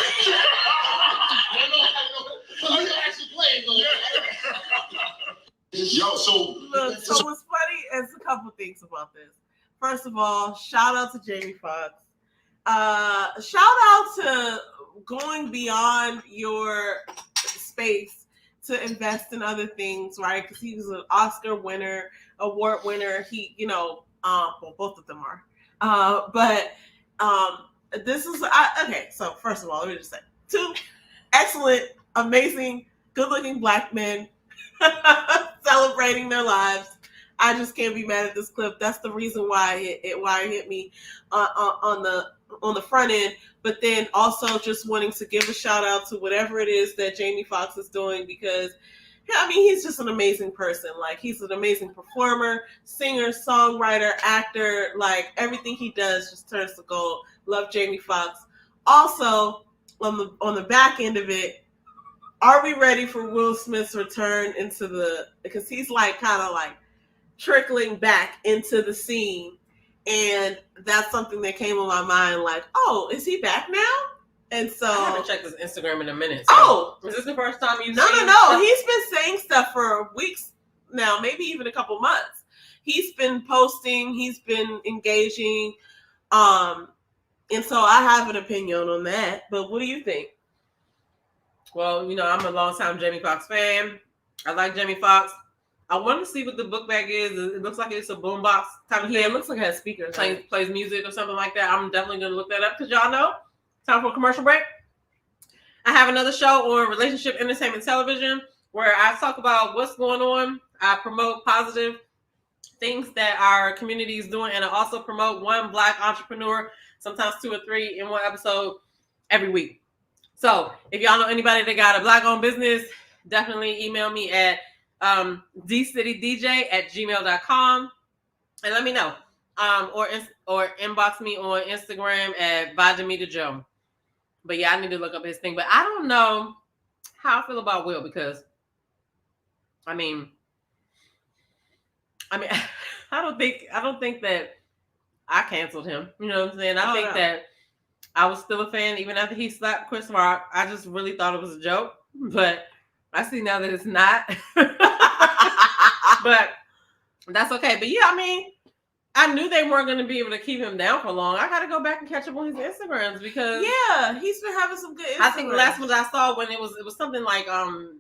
So you actually playing, though. Yo, so Look, so what's funny is a couple things about this. First of all, shout out to Jamie Foxx. Shout out to going beyond your space to invest in other things, right? Because he was an Oscar winner, award winner. He, well, both of them are. But this is okay. So first of all, let me just say, 2 excellent, amazing, good-looking Black men celebrating their lives. I just can't be mad at this clip. That's the reason why it hit me on the front end. But then also just wanting to give a shout out to whatever it is that Jamie Foxx is doing, because he's just an amazing person. Like, he's an amazing performer, singer, songwriter, actor. Like, everything he does just turns to gold. Love Jamie Foxx. Also, on the back end of it, are we ready for Will Smith's return because he's like kind of like trickling back into the scene, and that's something that came on my mind. Like, oh, is he back now? And so I haven't checked his Instagram in a minute. So is this the first time you've seen No. stuff? He's been saying stuff for weeks now, maybe even a couple months. He's been posting. He's been engaging. And so I have an opinion on that. But what do you think? Well, I'm a longtime Jamie Foxx fan. I like Jamie Foxx. I want to see what the book bag is. It looks like it's a boombox type of thing. Yeah, it looks like it has speakers. Plays music or something like that. I'm definitely going to look that up because y'all know. Time for a commercial break. I have another show on relationship entertainment television where I talk about what's going on. I promote positive things that our community is doing, and I also promote one Black entrepreneur, sometimes 2 or 3 in one episode every week. So if y'all know anybody that got a Black-owned business, definitely email me at dcitydj@gmail.com and let me know. Or inbox me on Instagram at @ByDemitaJoe. But yeah, I need to look up his thing. But I don't know how I feel about Will, because I don't think that I canceled him. You know what I'm saying? I think that I was still a fan even after he slapped Chris Rock. I just really thought it was a joke, but I see now that it's not. But that's okay. But yeah, I knew they weren't going to be able to keep him down for long. I got to go back and catch up on his Instagrams because he's been having some good Instagrams. I think the last one I saw when it was something like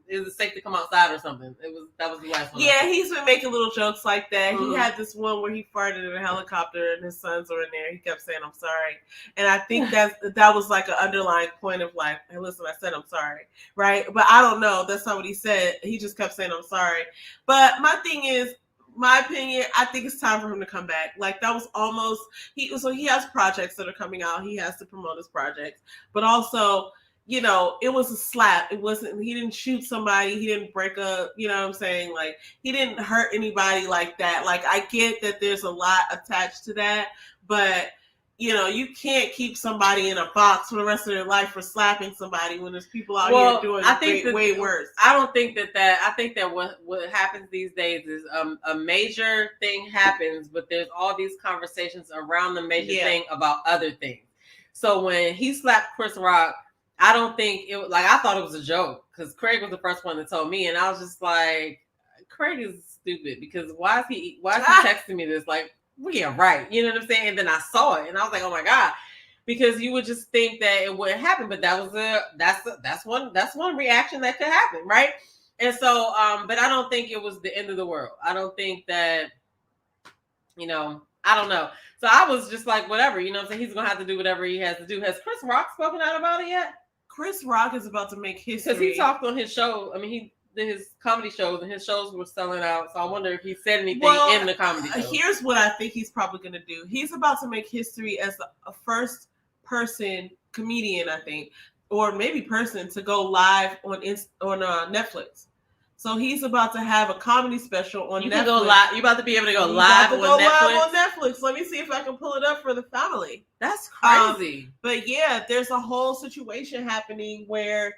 is it safe to come outside or something. That was the last one. Yeah, he's been making little jokes like that. Mm-hmm. He had this one where he farted in a helicopter and his sons were in there. He kept saying, "I'm sorry," and I think that was like an underlying point of like, "Hey, listen, I said I'm sorry," right? But I don't know. That's not what he said. He just kept saying, "I'm sorry." But my thing is, my opinion, I think it's time for him to come back. Like, that was almost he has projects that are coming out. He has to promote his projects, but also, it was a slap. It wasn't. He didn't shoot somebody. He didn't break a. You know what I'm saying? Like, he didn't hurt anybody like that. Like, I get that there's a lot attached to that, but you can't keep somebody in a box for the rest of their life for slapping somebody when there's people out here doing way worse. I don't think that. I think that what happens these days is a major thing happens, but there's all these conversations around the major thing about other things. So when he slapped Chris Rock, I don't think it was like, I thought it was a joke because Craig was the first one that told me, and I was just like, Craig is stupid because why is he texting me this? Like, well, yeah, right. You know what I'm saying? And then I saw it and I was like, oh my God, because you would just think that it wouldn't happen, but that's one reaction that could happen. Right. And so, but I don't think it was the end of the world. I don't think that, I don't know. So I was just like, whatever, what I'm saying? He's going to have to do whatever he has to do. Has Chris Rock spoken out about it yet? Chris Rock is about to make history. Because he talked on his show. I mean, he did his comedy shows, and his shows were selling out. So I wonder if he said anything in the comedy show. Here's what I think he's probably going to do. He's about to make history as a first person comedian, I think, or maybe person to go live on Netflix. So he's about to have a comedy special on Netflix. Can go live. You're about to be able to go live on Netflix. Live on Netflix. Let me see if I can pull it up for the family. That's crazy. But yeah, there's a whole situation happening where,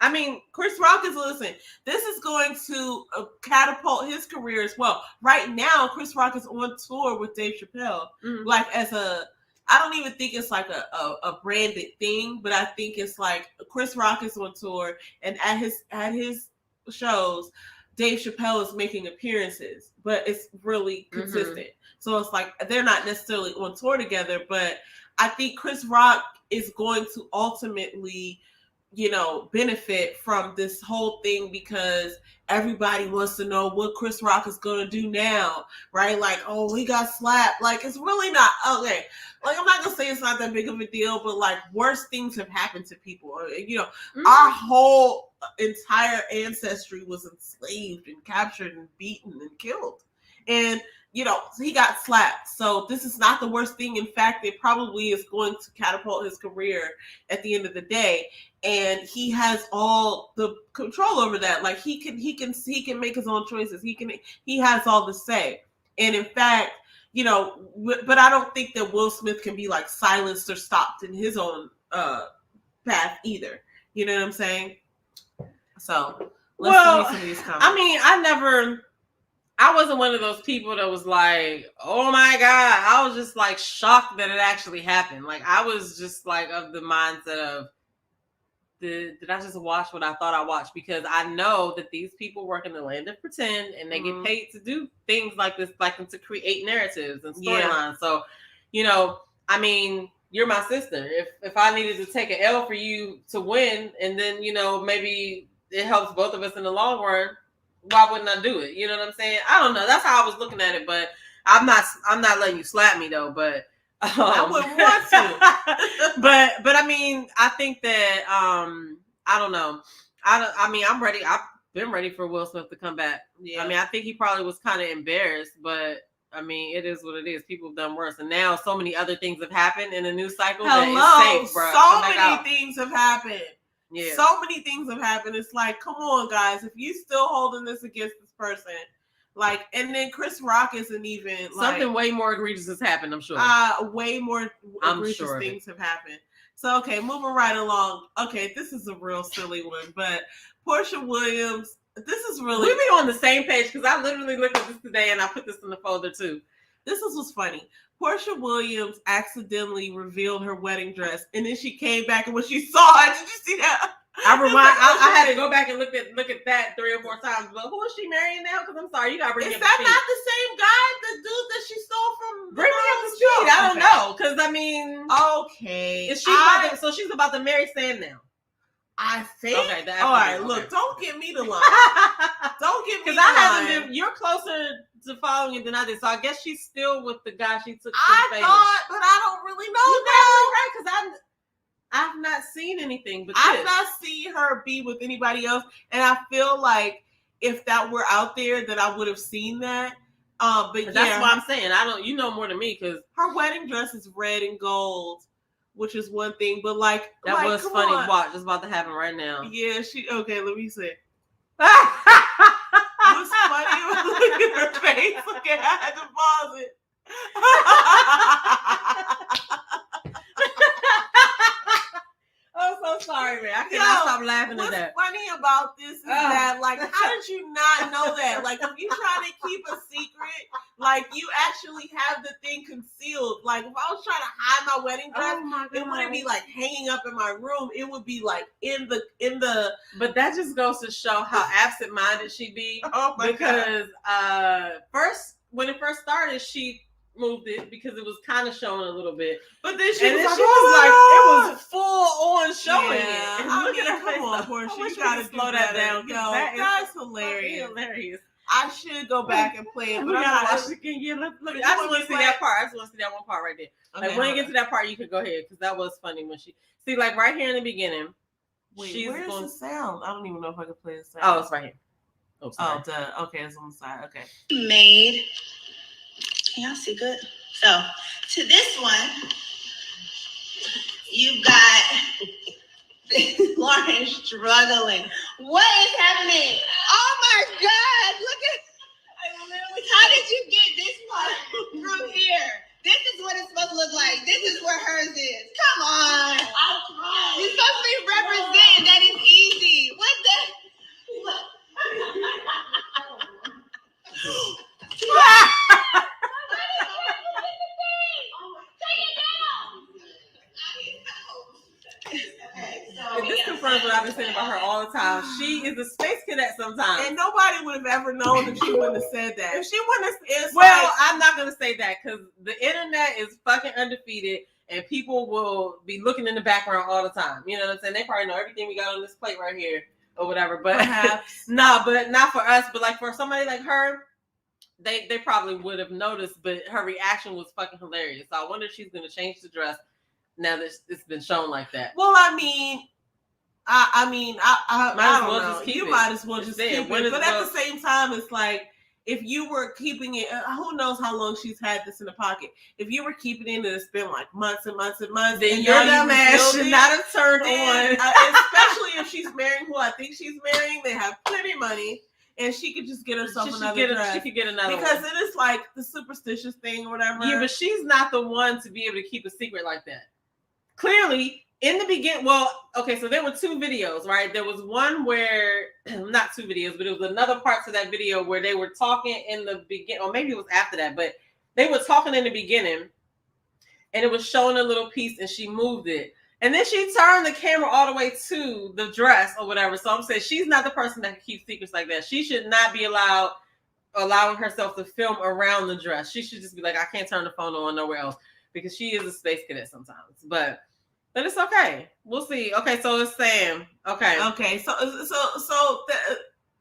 I mean, Chris Rock this is going to catapult his career as well. Right now, Chris Rock is on tour with Dave Chappelle. Mm-hmm. Like I don't even think it's like a branded thing, but I think it's like Chris Rock is on tour, and at his shows, Dave Chappelle is making appearances, but it's really consistent. Mm-hmm. So it's like they're not necessarily on tour together, but I think Chris Rock is going to ultimately, benefit from this whole thing because everybody wants to know what Chris Rock is going to do now, right? Like, oh, he got slapped. Like, it's really not, okay. Like, I'm not going to say it's not that big of a deal, but like worse things have happened to people. Mm-hmm. Our whole entire ancestry was enslaved and captured and beaten and killed. And, he got slapped. So this is not the worst thing. In fact, it probably is going to catapult his career at the end of the day. And he has all the control over that. Like he can make his own choices. He has all the say. And in fact, but I don't think that Will Smith can be like silenced or stopped in his own path either. You know what I'm saying? So let's see some of these comments. I mean, I wasn't one of those people that was like, oh my God. I was just like shocked that it actually happened. Like I was just like of the mindset of, did I just watch what I thought I watched? Because I know that these people work in the land of pretend and they get paid to do things like this, like to create narratives and storylines. So, I mean, you're my sister. If I needed to take an L for you to win and then, maybe it helps both of us in the long run, why wouldn't I do it? You know what I'm saying? I don't know. That's how I was looking at it, but I'm not letting you slap me though, but I wouldn't want to. but I mean, I think that I don't know. I mean, I'm ready. I've been ready for Will Smith to come back. Yeah. I mean, I think he probably was kind of embarrassed, but I mean, it is what it is. People have done worse, and now so many other things have happened in the news cycle. Hello, so many things have happened. Yeah, so many things have happened. It's like, come on, guys, if you still holding this against this person. Like, and then Chris Rock isn't even something way more egregious has happened, I'm sure. Way more egregious things have happened. So, okay, moving right along. Okay, this is a real silly one, but Portia Williams, this is really... We be on the same page because I literally looked at this today and I put this in the folder too. This is what's funny. Portia Williams accidentally revealed her wedding dress, and then she came back and when she saw it, did you see that? I had to go back and look at that 3 or 4 times. But who is she marrying now? Because I'm sorry, you gotta bring me up to speed. Is that not the same guy, the dude that she stole from? Bring me up to speed. I don't know, because I mean, okay, is she so she's about to marry Sam now? I think. Okay, all right. Okay. Look, don't get me the line. Don't get me. Because I haven't been. You're closer to following it than I did, so I guess she's still with the guy she took. I thought, but I don't really know. Right? Because I've not seen anything, but I've not seen her be with anybody else, and I feel like if that were out there, that I would have seen that. But yeah, that's what I'm saying. I don't. You know more than me because her wedding dress is red and gold, which is one thing. But like that was funny. Watch, it's about to happen right now. Yeah, okay. Let me see. What's funny? Look at her face. Okay, I had to pause it. I'm so sorry, man. I cannot stop laughing at that. What's funny about this is that, like, how did you not know that? Like, if you try to keep a secret, like, you actually have the thing concealed. Like, if I was trying to hide my wedding dress, it wouldn't be, like, hanging up in my room. It would be, like, in the... But that just goes to show how absent-minded she be. Oh, my God. Because, when it first started, she moved it because it was kind of showing a little bit, but then she was it was full on showing it. And look at her. Come on, Portia, you gotta slow that down. Yo, that's hilarious. I should go back and play it, but I gotta watch it again. Yeah, look. I just want to see that part. I just want to see that one part right there. Okay, like when you get to that part, you could go ahead because that was funny when she like right here in the beginning. Wait, where's the sound? I don't even know if I can play the sound. Oh, it's right here. Oh, duh. Okay, it's on the side. Okay. Made. Can y'all see good? So, to this one, you've got Lauren struggling. What is happening? Oh my God! Look at. How did you get this part from here? This is what it's supposed to look like. This is where hers is. Come on. You're supposed to be representing that it's easy. What the? This confirms what I've been saying about her all the time. She is a space cadet sometimes. And nobody would have ever known that she wouldn't have said that. If she wouldn't have, I'm not going to say that because the internet is fucking undefeated and people will be looking in the background all the time. You know what I'm saying? They probably know everything we got on this plate right here or whatever. But but not for us. But like for somebody like her, they probably would have noticed. But her reaction was fucking hilarious. So I wonder if she's going to change the dress now that it's been shown like that. Well, I mean, I don't know. You might as well just keep it. But at the same time, it's like if you were keeping it, who knows how long she's had this in the pocket. If you were keeping it and it's been like months and months and months, then your dumb ass should not have turned on. Especially if she's marrying who I think she's marrying, they have plenty of money. And she could just get herself another dress. She could get another because one. it is like the superstitious thing or whatever. Yeah, but she's not the one to be able to keep a secret like that. Clearly, in the beginning, okay, so there were two videos, right? There was one where, not two videos, but it was another part to that video where they were talking in the beginning, or maybe it was after that, but they were talking in the beginning, and it was showing a little piece, and she moved it. And then she turned the camera all the way to the dress or whatever. So I'm saying she's not the person that keeps secrets like that. She should not be allowing herself to film around the dress. She should just be like, I can't turn the phone on nowhere else because she is a space cadet sometimes. But it's okay. We'll see. Okay, so it's Sam. Okay. Okay, so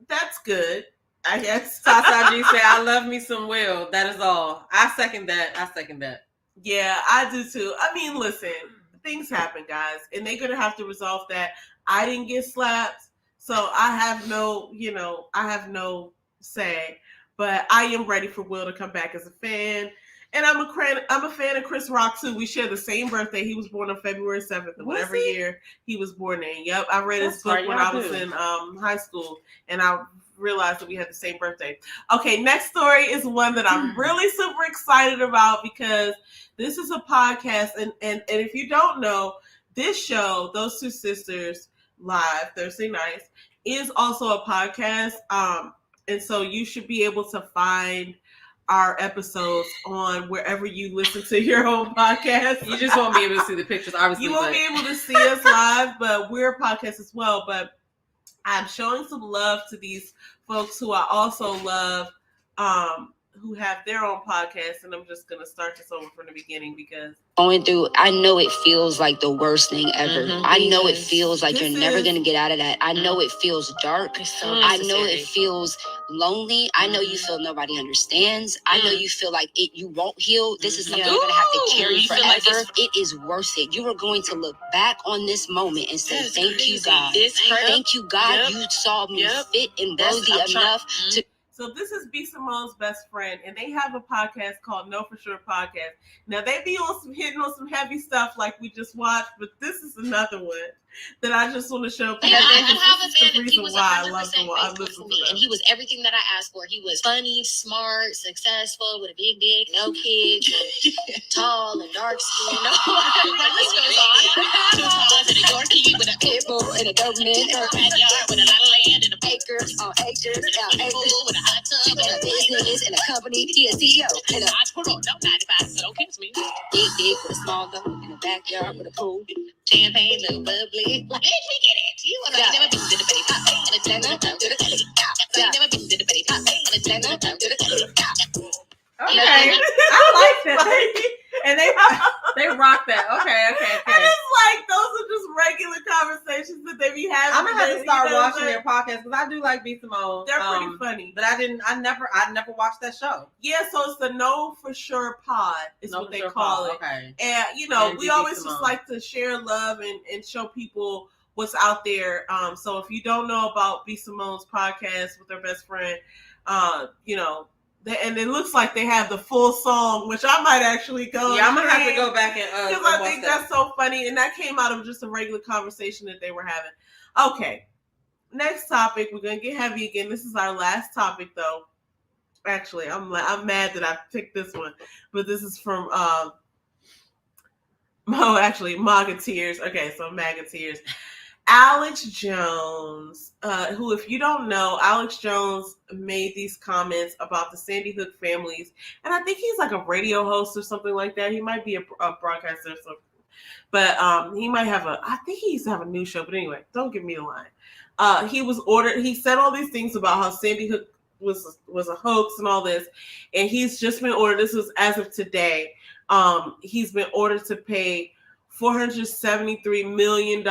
that's good, I guess. Tata G said, I love me some Will. That is all. I second that. Yeah, I do too. I mean, listen, things happen, guys, and they're gonna have to resolve that. I didn't get slapped, so I have no say. But I am ready for Will to come back as a fan. And I'm a fan of Chris Rock too. We share the same birthday. He was born on February 7th, and whatever year he was born in. Yep, I read his book when I was in high school, and I realized that we had the same birthday. Okay, next story is one that I'm really super excited about because this is a podcast, and if you don't know, this show, Those Two Sisters Live Thursday nights, is also a podcast. And so you should be able to find our episodes on wherever you listen to your own podcast. You just won't be able to see the pictures, obviously. You won't be able to see us live, but we're a podcast as well. But I'm showing some love to these folks who I also love, who have their own podcast, and I'm just gonna start this over from the beginning because going through, I know it feels like the worst thing ever. I know it feels like you're never gonna get out of that. I know it feels dark. I know it feels lonely. I know you feel nobody understands. I know you feel like you won't heal. This is something you're gonna have to carry forever. Like it is worth it. You are going to look back on this moment and say, thank you, God. Thank you, God. You saw me fit and worthy enough to. So this is B. Simone's best friend, and they have a podcast called Know For Sure Podcast. Now, they be hitting on some heavy stuff like we just watched, but this is another one that I just want to show people. Yeah, I have a fan the reason why I love them. And he was everything that I asked for. He was funny, smart, successful, with a big dick, no kids, tall and dark skin. No, the list goes on. 2 tons and a Yorkie with a pit bull and a Doberman and a backyard with a lot of land and a acres on acres, with a hot tub and a business and a company. He a CEO and a entrepreneur. No 95, so don't kiss me. Big dick with a small dog in a backyard with a pool. Champagne, little bubbly. Like, let me get it. You want to never been to the petty pop. Never been to the petty pop. Okay, I like that. And they rock that. Okay. And it's like those are just regular conversations that they be having. I'm gonna have to start watching their podcast because I do like B. Simone. They're pretty funny. But I never watched that show. Yeah, so it's the Know For Sure Pod is what they call it. Okay. And we always just like to share love and show people what's out there. So if you don't know about B. Simone's podcast with her best friend, you know, and it looks like they have the full song, which I might actually go. Yeah, I'm gonna have to go back and because I think that's so funny, and that came out of just a regular conversation that they were having. Okay, next topic. We're gonna get heavy again. This is our last topic, though. Actually, I'm mad that I picked this one, but this is from MAGA Tears. Okay, so MAGA Tears. Alex Jones, who, if you don't know, Alex Jones made these comments about the Sandy Hook families, and I think he's like a radio host or something like that. He might be a broadcaster or something, but he might have I think he used to have a news show, but anyway, don't give me the line. He was ordered, he said all these things about how Sandy Hook was a hoax and all this, and he's just been ordered, this was as of today, he's been ordered to pay $473 million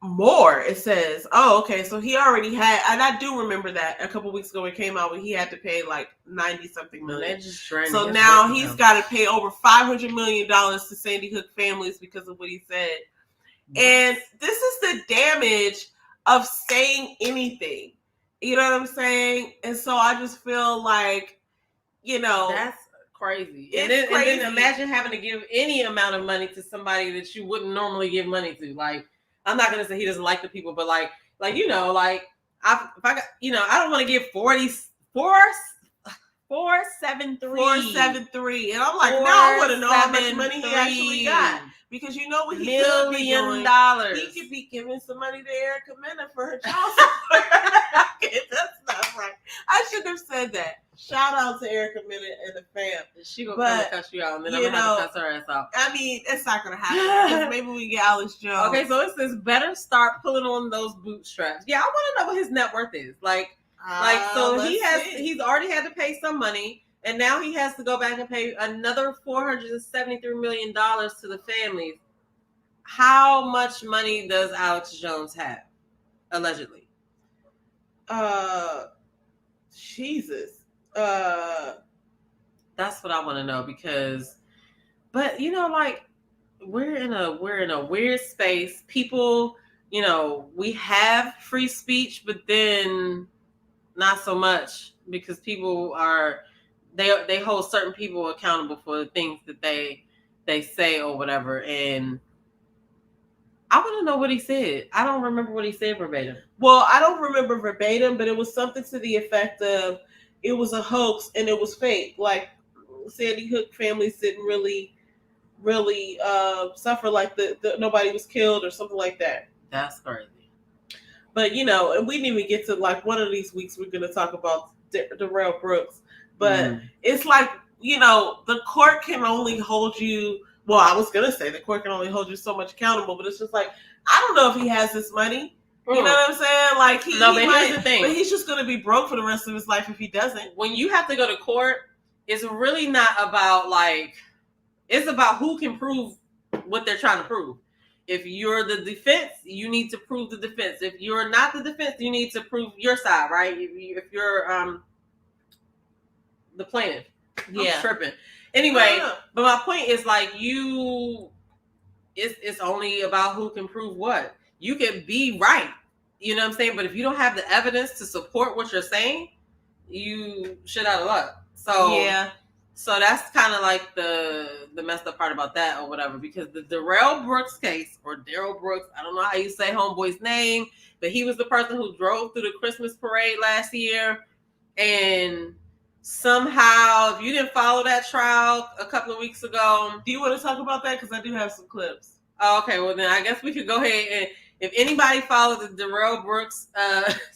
more. It says, oh, okay, so he already had, and I do remember that a couple weeks ago it came out when he had to pay like 90 something million. So now he's got to pay over $500 million to Sandy Hook families because of what he said. And this is the damage of saying anything. You know what I'm saying? And so I just feel like, you know, that's crazy. It's crazy. And then imagine having to give any amount of money to somebody that you wouldn't normally give money to. Like, I'm not gonna say he doesn't like the people, but like you know, like if I got, you know, I don't want to give 473, and I'm like, now I want to know how much money he actually got, because you know what he could be doing. He could be giving some money to Erica Mena for her child support. Okay, that's not right. I shouldn't have said that. Shout out to Erica Mena and the fam. She gonna come and cuss you out, and then I'm gonna have to cuss her ass out. I mean, it's not gonna happen. Maybe we get Alex Jones. Okay, so it says better start pulling on those bootstraps. Yeah, I want to know what his net worth is. So he's already had to pay some money, and now he has to go back and pay another $473 million to the families. How much money does Alex Jones have, allegedly? Jesus. That's what I want to know, but you know, like we're in a weird space. People, you know, we have free speech, but then not so much, because people they hold certain people accountable for the things that they say or whatever. And I want to know what he said. I don't remember what he said verbatim. Well, I don't remember verbatim, but it was something to the effect of it was a hoax and it was fake. Like, Sandy Hook families didn't really suffer, like the nobody was killed or something like that. That's crazy. But, you know, and we didn't even get to, like, one of these weeks we're going to talk about Darrell Brooks. But it's like, you know, the court can only hold you. Well, I was going to say the court can only hold you so much accountable, but it's just like, I don't know if he has this money. You know what I'm saying? Like, here's the thing. But he's just going to be broke for the rest of his life if he doesn't. When you have to go to court, it's really not about, like, it's about who can prove what they're trying to prove. If you're the defense, you need to prove the defense. If you're not the defense, you need to prove your side, right? If you're the plaintiff. Yeah. I'm tripping. Anyway, but my point is, like, it's only about who can prove what. You can be right. You know what I'm saying? But if you don't have the evidence to support what you're saying, you shit out of luck. So yeah. So that's kind of like the messed up part about that or whatever, because the Darrell Brooks case, or Darrell Brooks, I don't know how you say homeboy's name, but he was the person who drove through the Christmas parade last year. And somehow, if you didn't follow that trial a couple of weeks ago. Do you want to talk about that? Because I do have some clips. Oh, okay, well then I guess we could go ahead and, if anybody followed the Darrell Brooks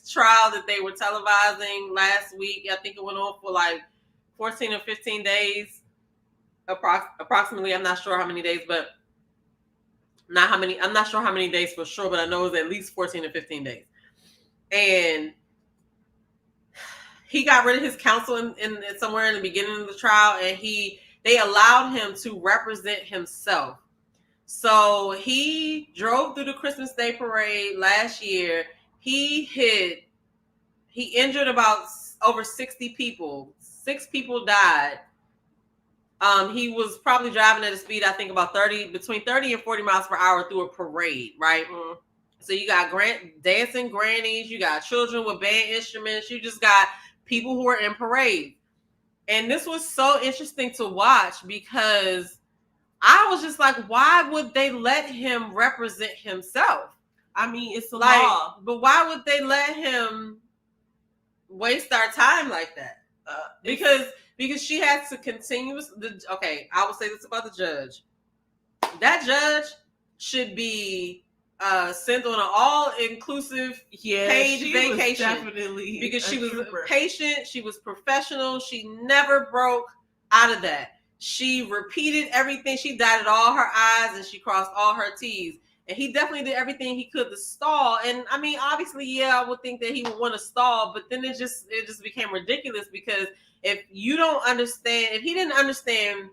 trial that they were televising last week, I think it went on for like 14 or 15 days, approximately. I'm not sure how many days, but I'm not sure how many days for sure, but I know it was at least 14 or 15 days. And he got rid of his counsel in somewhere in the beginning of the trial, and they allowed him to represent himself. So he drove through the Christmas Day parade last year. He injured about over 60 people. 6 people died. He was probably driving at a speed, I think about between 30 and 40 miles per hour through a parade, right? Mm. So you got dancing grannies, you got children with band instruments, you just got people who are in parades. And this was so interesting to watch because I was just like, why would they let him represent himself? I mean, it's a law. But why would they let him waste our time like that? Because she has to okay, I will say this about the judge. That judge should be sent on an all-inclusive paid vacation. Definitely, because she was patient, she was professional, she never broke out of that. She repeated everything, she dotted all her I's and she crossed all her T's. And he definitely did everything he could to stall. And I mean, obviously, yeah, I would think that he would want to stall, but then it just became ridiculous because if he didn't understand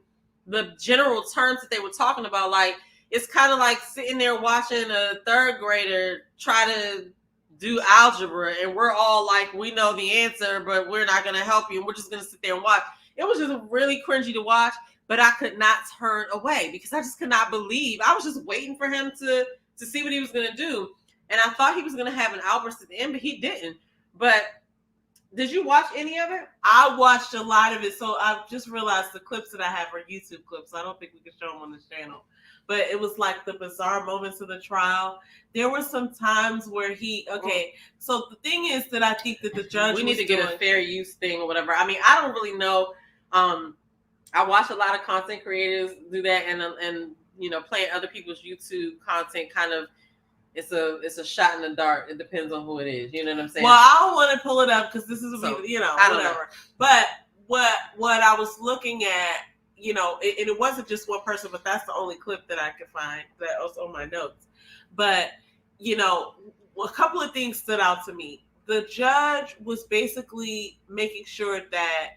the general terms that they were talking about, like, it's kind of like sitting there watching a third grader try to do algebra and we're all like, we know the answer, but we're not going to help you and we're just going to sit there and watch. It was just really cringy to watch, but I could not turn away because I just could not believe. I was just waiting for him to see what he was going to do. And I thought he was going to have an outburst at the end, but he didn't. But did you watch any of it? I watched a lot of it. So I just realized the clips that I have are YouTube clips. I don't think we can show them on this channel. But it was like the bizarre moments of the trial. There were some times where so the thing is that I think that the judge we need to get a fair use thing or whatever. I mean, I don't really know. I watch a lot of content creators do that, and playing other people's YouTube content kind of it's a shot in the dark. It depends on who it is. You know what I'm saying? Well, I don't want to pull it up because this is whatever. But what I was looking at, it wasn't just one person, but that's the only clip that I could find that was on my notes. But a couple of things stood out to me. The judge was basically making sure that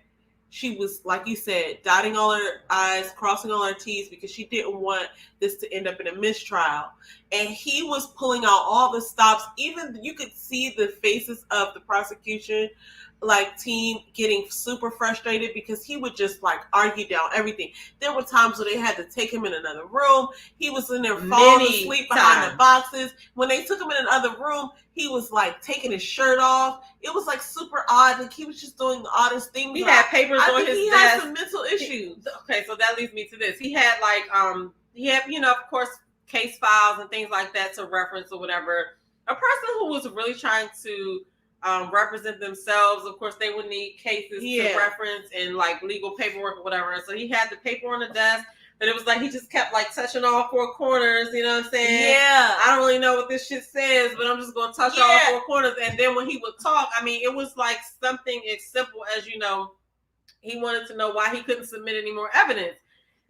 she was, like you said, dotting all her I's, crossing all her T's because she didn't want this to end up in a mistrial. And he was pulling out all the stops. Even you could see the faces of the prosecution team getting super frustrated because he would just argue down everything. There were times where they had to take him in another room. He was in there falling asleep behind the boxes. When they took him in another room, he was taking his shirt off. It was super odd. He was just doing the oddest things. He had papers on his desk. He had some mental issues. Okay, so that leads me to this. He had of course, case files and things like that to reference or whatever. A person who was really trying to represent themselves, of course, they would need cases to reference and legal paperwork or whatever. So he had the paper on the desk, but it was he just kept touching all four corners. You know what I'm saying? Yeah. I don't really know what this shit says, but I'm just gonna touch all four corners. And then when he would talk, I mean, it was something as simple as he wanted to know why he couldn't submit any more evidence,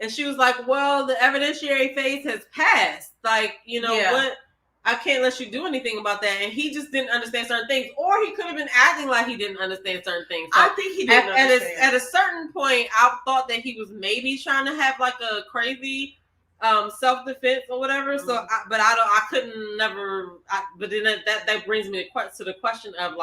and she was like, "Well, the evidentiary phase has passed. What." I can't let you do anything about that. And he just didn't understand certain things. Or he could have been acting like he didn't understand certain things. So I think he didn't understand. At a certain point, I thought that he was maybe trying to have a crazy self-defense or whatever. Mm-hmm. So, but then that brings me to the question of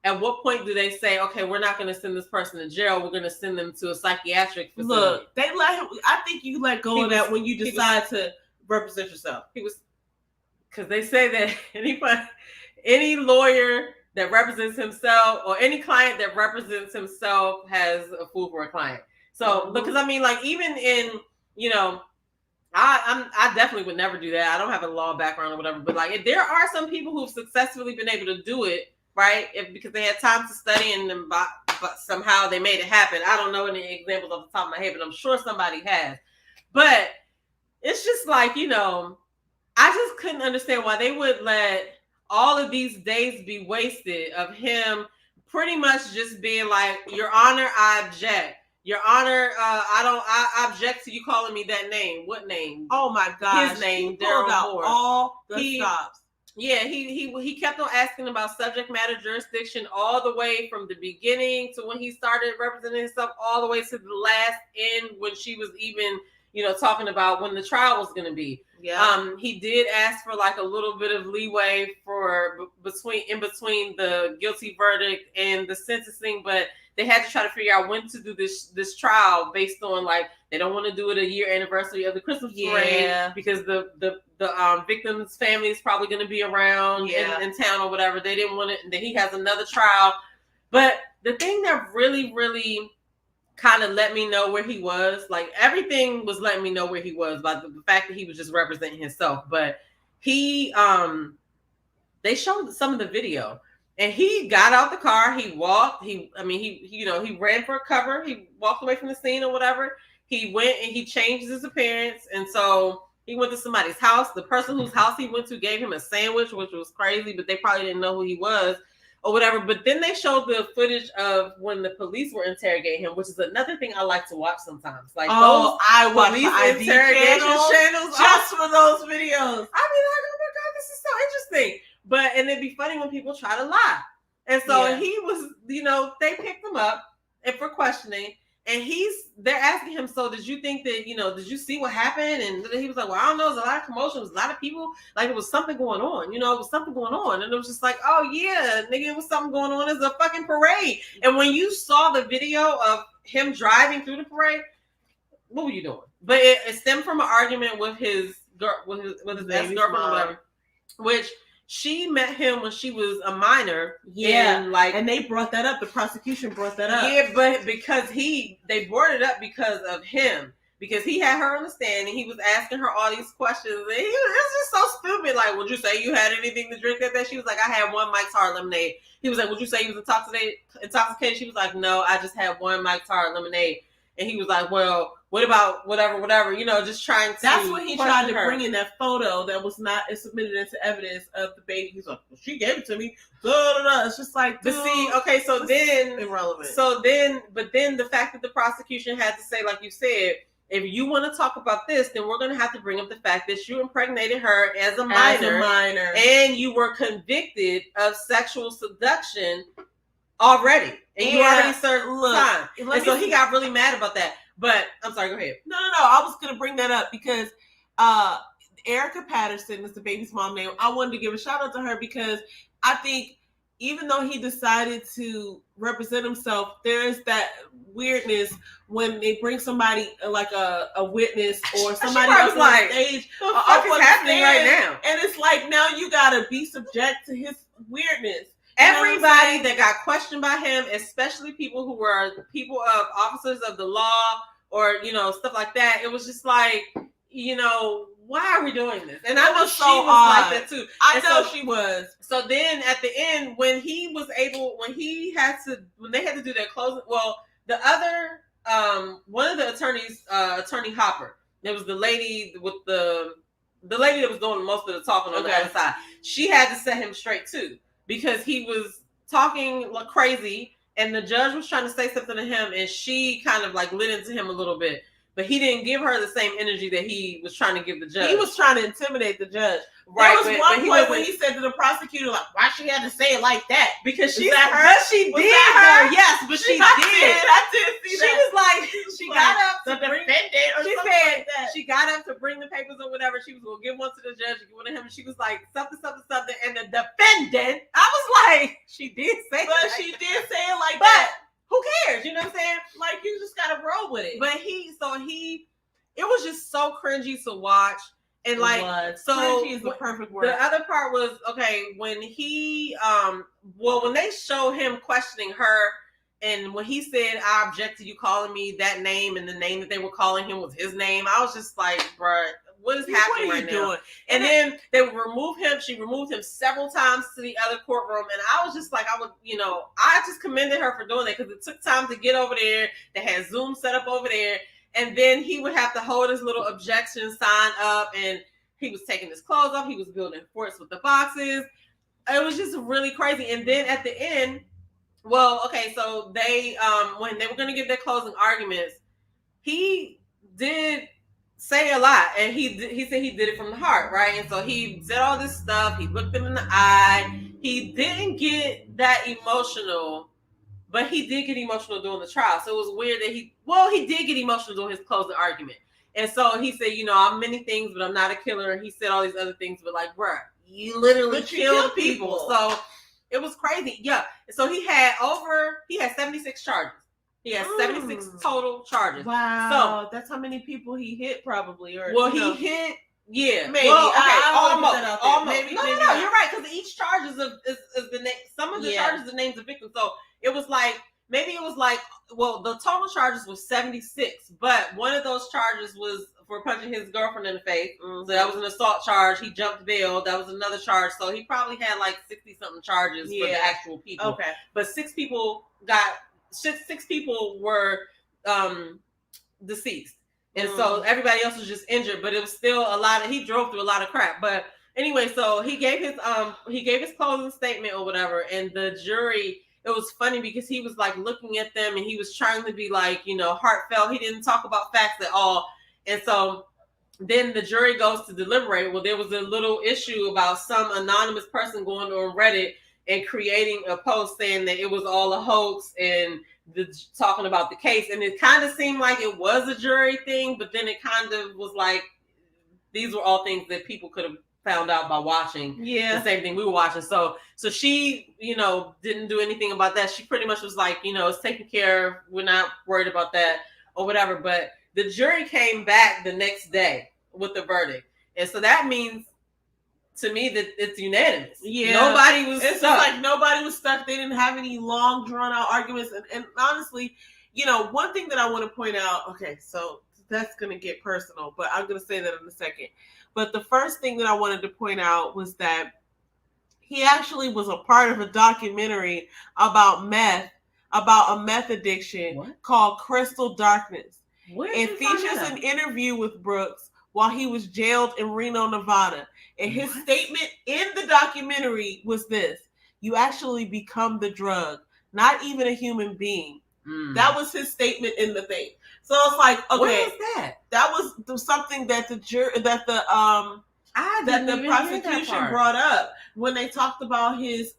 at what point do they say, okay, we're not going to send this person to jail. We're going to send them to a psychiatric facility. Look, they let him. I think you let go of that when you decide to represent yourself. Because they say that any lawyer that represents himself or any client that represents himself has a fool for a client. So, because I mean, even in, I definitely would never do that. I don't have a law background or whatever, but there are some people who've successfully been able to do it, right? Because they had time to study and but somehow they made it happen. I don't know any examples off the top of my head, but I'm sure somebody has. But it's just I just couldn't understand why they would let all of these days be wasted of him pretty much just being Your Honor, I object. Your Honor, I object to you calling me that name. What name? Oh my gosh. His name, he pulled out Moore. All the stops. Yeah, he kept on asking about subject matter jurisdiction all the way from the beginning to when he started representing himself all the way to the last end when she was even talking about when the trial was going to be. Yeah. He did ask for a little bit of leeway for between the guilty verdict and the sentencing, but they had to try to figure out when to do this trial based on like they don't want to do it a year anniversary of the Christmas parade because the victim's family is probably going to be around in town or whatever. They didn't want it. And then he has another trial. But the thing that really, really kind of let me know where he was, like everything was letting me know where he was by the fact that he was just representing himself. But he, they showed some of the video, and he got out the car. He walked. He ran for cover. He walked away from the scene or whatever. He went and he changed his appearance, and so he went to somebody's house. The person whose house he went to gave him a sandwich, which was crazy, but they probably didn't know who he was or whatever. But then they showed the footage of when the police were interrogating him, which is another thing I like to watch sometimes. Like I watch police the interrogation channels just for those videos. I be like, oh my God, this is so interesting. And it'd be funny when people try to lie. And so he was, they picked him up and for questioning. And they're asking him, so did you think that, did you see what happened? And he was like, well, I don't know. There's a lot of commotion. There's a lot of people. Like, it was something going on. It was something going on. And it was just like, oh, yeah, nigga, it was something going on. It's a fucking parade. And when you saw the video of him driving through the parade, what were you doing? But it stemmed from an argument with his ex-girlfriend or whatever, which she met him when she was a minor. And they brought that up. The prosecution brought that up. Yeah, but because they brought it up because of him. Because he had her on the stand and he was asking her all these questions. And it was just so stupid. Like, would you say you had anything to drink that day? She was like, I had one Mike's Hard Lemonade. He was like, would you say you was intoxicated? She was like, no, I just had one Mike's Hard Lemonade. And he was like, well, what about whatever, just trying to. That's when he tried to bring in that photo that was not submitted into evidence of the baby. He's like, well, she gave it to me. It's just like, but see, okay, so then irrelevant. But then the fact that the prosecution had to say, like you said, if you want to talk about this, then we're going to have to bring up the fact that you impregnated her as a minor, and you were convicted of sexual seduction already, and you already served time. And so he got really mad about that. But I'm sorry, go ahead. No. I was going to bring that up because Erica Patterson is the baby's mom name. I wanted to give a shout out to her because I think even though he decided to represent himself, there is that weirdness when they bring somebody like a witness or somebody else on the stage. What the fuck is happening right now? And it's like, now you got to be subject to his weirdness. Everybody that got questioned by him, especially people who were officers of the law or, stuff like that, it was just like, why are we doing this? And I know she was like that too. I know she was. So then at the end, when they had to do their closing, well, the other, one of the attorneys, Attorney Hopper, there was the lady with the lady that was doing most of the talking on the other side. She had to set him straight too, because he was talking like crazy and the judge was trying to say something to him and she kind of like lit into him a little bit. But he didn't give her the same energy that he was trying to give the judge. He was trying to intimidate the judge. Right. There was one point when he said to the prosecutor, like, why she had to say it like that? Because she did. Yes, but she did. I did see that. She was like, she got up to bring defendant or something like that. She got up to bring the papers or whatever. She was going to give one to the judge and give one to him. And she was like, something. And the defendant, I was like, she did say it. But she did say it like that. Who cares? You know what I'm saying? Like, you just gotta roll with it. But it was just so cringy to watch. And cringy is the perfect word. The other part was, when he, when they show him questioning her, and when he said, I object to you calling me that name, and the name that they were calling him was his name, I was just like, bruh, what is happening right now? And then they would remove him. She removed him several times to the other courtroom. And I was just like, I just commended her for doing that because it took time to get over there. They had Zoom set up over there. And then he would have to hold his little objection sign up. And he was taking his clothes off. He was building forts with the boxes. It was just really crazy. And then at the end, so they, when they were going to give their closing arguments, he did say a lot, and he said he did it from the heart, right? And so he said all this stuff. He looked them in the eye. He didn't get that emotional, but he did get emotional during the trial. So it was weird that he did get emotional during his closing argument. And so he said, I'm many things, but I'm not a killer. And he said all these other things, but like, bruh, you literally killed people. So It was crazy. Yeah. So he had 76 charges. He had 76 total charges. Wow. So that's how many people he hit, probably. Or he hit. Yeah, maybe. Well, okay, almost. Maybe, no, you're right, because each charge is the name. Some of the charges are names of victims. So it was like, well, the total charges was 76, but one of those charges was for punching his girlfriend in the face. So that was an assault charge. He jumped bail. That was another charge. So he probably had like 60 something charges for the actual people. Okay, but six people were deceased. And so everybody else was just injured, but it was still he drove through a lot of crap. But anyway, so he gave his closing statement or whatever, and the jury, it was funny because he was like looking at them and he was trying to be like, heartfelt. He didn't talk about facts at all. And so then the jury goes to deliberate. Well, there was a little issue about some anonymous person going on Reddit and creating a post saying that it was all a hoax and talking about the case, and it kind of seemed like it was a jury thing, but then it kind of was like these were all things that people could have found out by watching the same thing we were watching. So she, didn't do anything about that. She pretty much was like, it's taken care of. We're not worried about that or whatever. But the jury came back the next day with the verdict, and so that means to me that it's unanimous. Yeah. Nobody was stuck. Like nobody was stuck. They didn't have any long drawn out arguments. And honestly, one thing that I want to point out, okay, so that's going to get personal, but I'm going to say that in a second. But the first thing that I wanted to point out was that he actually was a part of a documentary about a meth addiction called Crystal Darkness. It features an interview with Brooks while he was jailed in Reno, Nevada. And his statement in the documentary was this: you actually become the drug, not even a human being. That was his statement in the thing. So it's like, okay, what is that? That was something that the prosecution brought up when they talked about his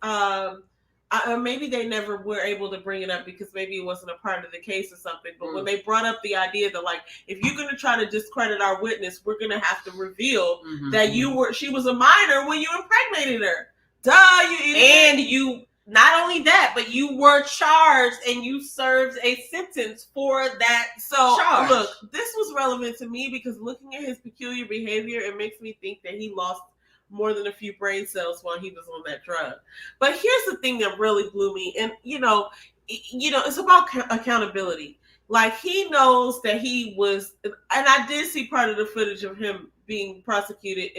maybe they never were able to bring it up because maybe it wasn't a part of the case or something. But when they brought up the idea that, like, if you're going to try to discredit our witness, we're going to have to reveal that she was a minor when you impregnated her. Duh, you idiot. And you, not only that, but you were charged and you served a sentence for that charge. Look, this was relevant to me because looking at his peculiar behavior, it makes me think that he lost more than a few brain cells while he was on that drug. But here's the thing that really blew me. And, it's about accountability. Like, he knows that he was, and I did see part of the footage of him being prosecuted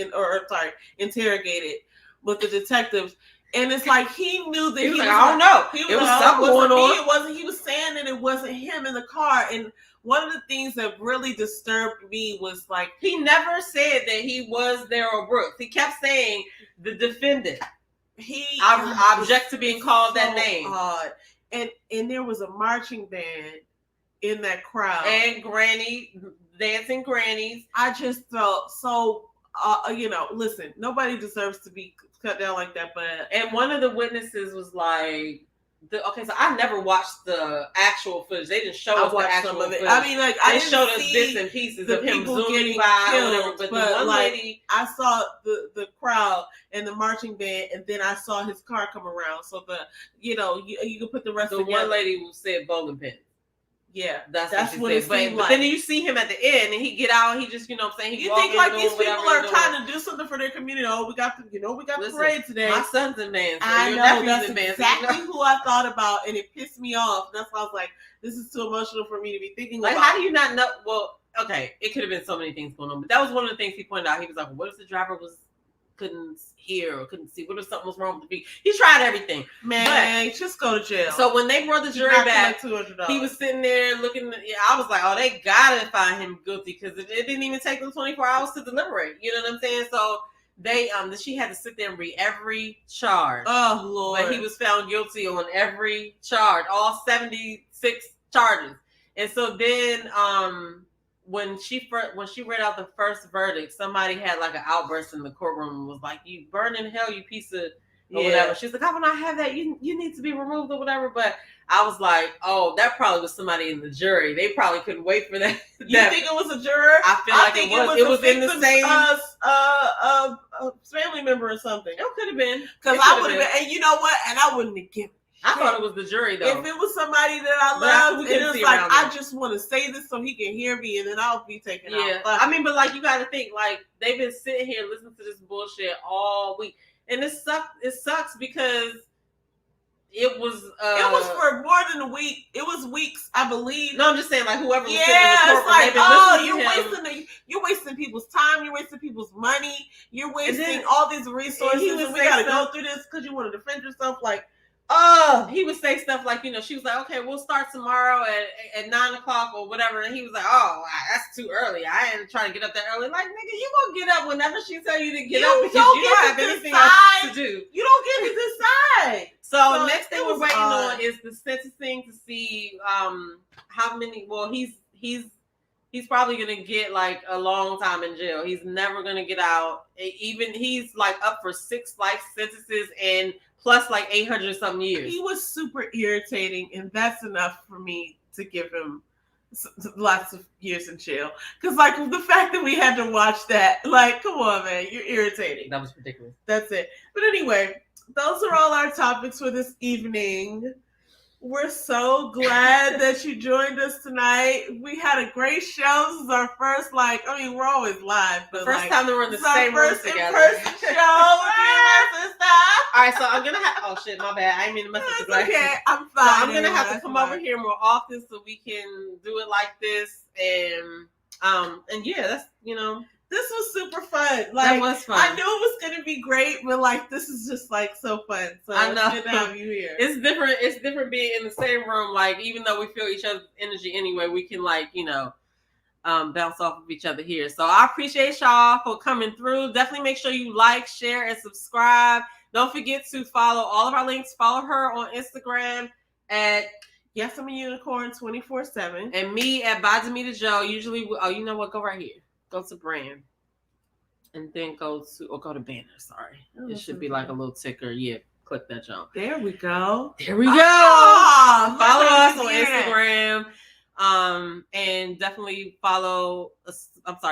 interrogated with the detectives. And it's like he knew that he was I don't know. It was something going on. It wasn't. He was saying that it wasn't him in the car. And one of the things that really disturbed me was like he never said that he was Daryl Brooks. He kept saying the defendant. I object to being called that name. Odd. And there was a marching band in that crowd and dancing grannies. I just felt so. Listen, nobody deserves to be cut down like that. But one of the witnesses was like, so I never watched the actual footage. They didn't show us the actual footage. I mean, like, they showed us bits and pieces of him zooming by or whatever. But the one lady, I saw the crowd and the marching band, and then I saw his car come around. So you can put the rest of the one lady who said bowling pin. Yeah, that's what it seemed like. But then you see him at the end, and he get out, and he just, I'm saying, you think like these people are trying to do something for their community? Oh, we got the parade today. My son's in band. So I know that's exactly who I thought about, and it pissed me off. That's why I was like, this is too emotional for me to be thinking about. How do you not know? Well, okay, it could have been so many things going on, but that was one of the things he pointed out. He was like, what if the driver couldn't hear or couldn't see? What if something was wrong with the beat? He tried everything. Man, just go to jail. So when they brought the jury back, he was sitting there looking. I was like, oh, they gotta find him guilty because it didn't even take them 24 hours to deliberate. You know what I'm saying? So they she had to sit there and read every charge. Oh Lord! But he was found guilty on every charge, all 76 charges. And so then when she read out the first verdict, somebody had like an outburst in the courtroom and was like, "You burn in hell, you piece of whatever." She's like, "I will not have that. You need to be removed or whatever." But I was like, "Oh, that probably was somebody in the jury. They probably couldn't wait for that." You think it was a juror? I feel like it was in the same a family member or something. It could have been. Because I would have been, and you know what? And I wouldn't have given. I thought it was the jury, though. If it was somebody that I loved, and it was like, I just want to say this so he can hear me, and then I'll be taken out. But, I mean, but like, you got to think, like, they've been sitting here listening to this bullshit all week. And it sucks because it was for more than a week. It was weeks, I believe. No, I'm just saying, like, whoever was sitting in the courtroom, it's like, you're wasting people's time, you're wasting people's money, you're wasting all these resources, and we got to go through this because you want to defend yourself. Like, he would say stuff like, you know, she was like, okay, we'll start tomorrow at 9:00 or whatever. And he was like, oh, that's too early. I ain't trying to get up that early. Like, nigga, you gonna get up whenever she tell you to get up because you don't have anything else to do. You don't get to decide. So next thing we're waiting on is the sentencing to see how many. Well, he's probably gonna get like a long time in jail. He's never gonna get out. Even he's like up for 6 life sentences and plus like 800 something years. He was super irritating, and that's enough for me to give him lots of years in jail. Because like the fact that we had to watch that, like, come on, man, you're irritating. That was ridiculous. That's it. But anyway, those are all our topics for this evening. We're so glad that you joined us tonight. We had a great show. This is our first, we're always live, but first time that we're in the same room together. In-person show with you, sister. All right, so I'm gonna have. Oh shit, my bad. I didn't mean to mess with the glasses. Okay, I'm fine. So I'm gonna have to come over here more often so we can do it like this, and yeah, that's This was super fun. That was fun. I knew it was going to be great, but this is just so fun. So I know. It's good to have you here. It's different. It's different being in the same room. Like, even though we feel each other's energy anyway, we can bounce off of each other here. So I appreciate y'all for coming through. Definitely make sure you like, share, and subscribe. Don't forget to follow all of our links. Follow her on Instagram at Yes, I'm a Unicorn 24/7. And me at By Demita Joe. Usually, you know what? Go right here. Go to brand. And then go to banner. Sorry. It should be like a little ticker. Yeah. Click that jump. There we go. There we go. Follow us on Instagram. And definitely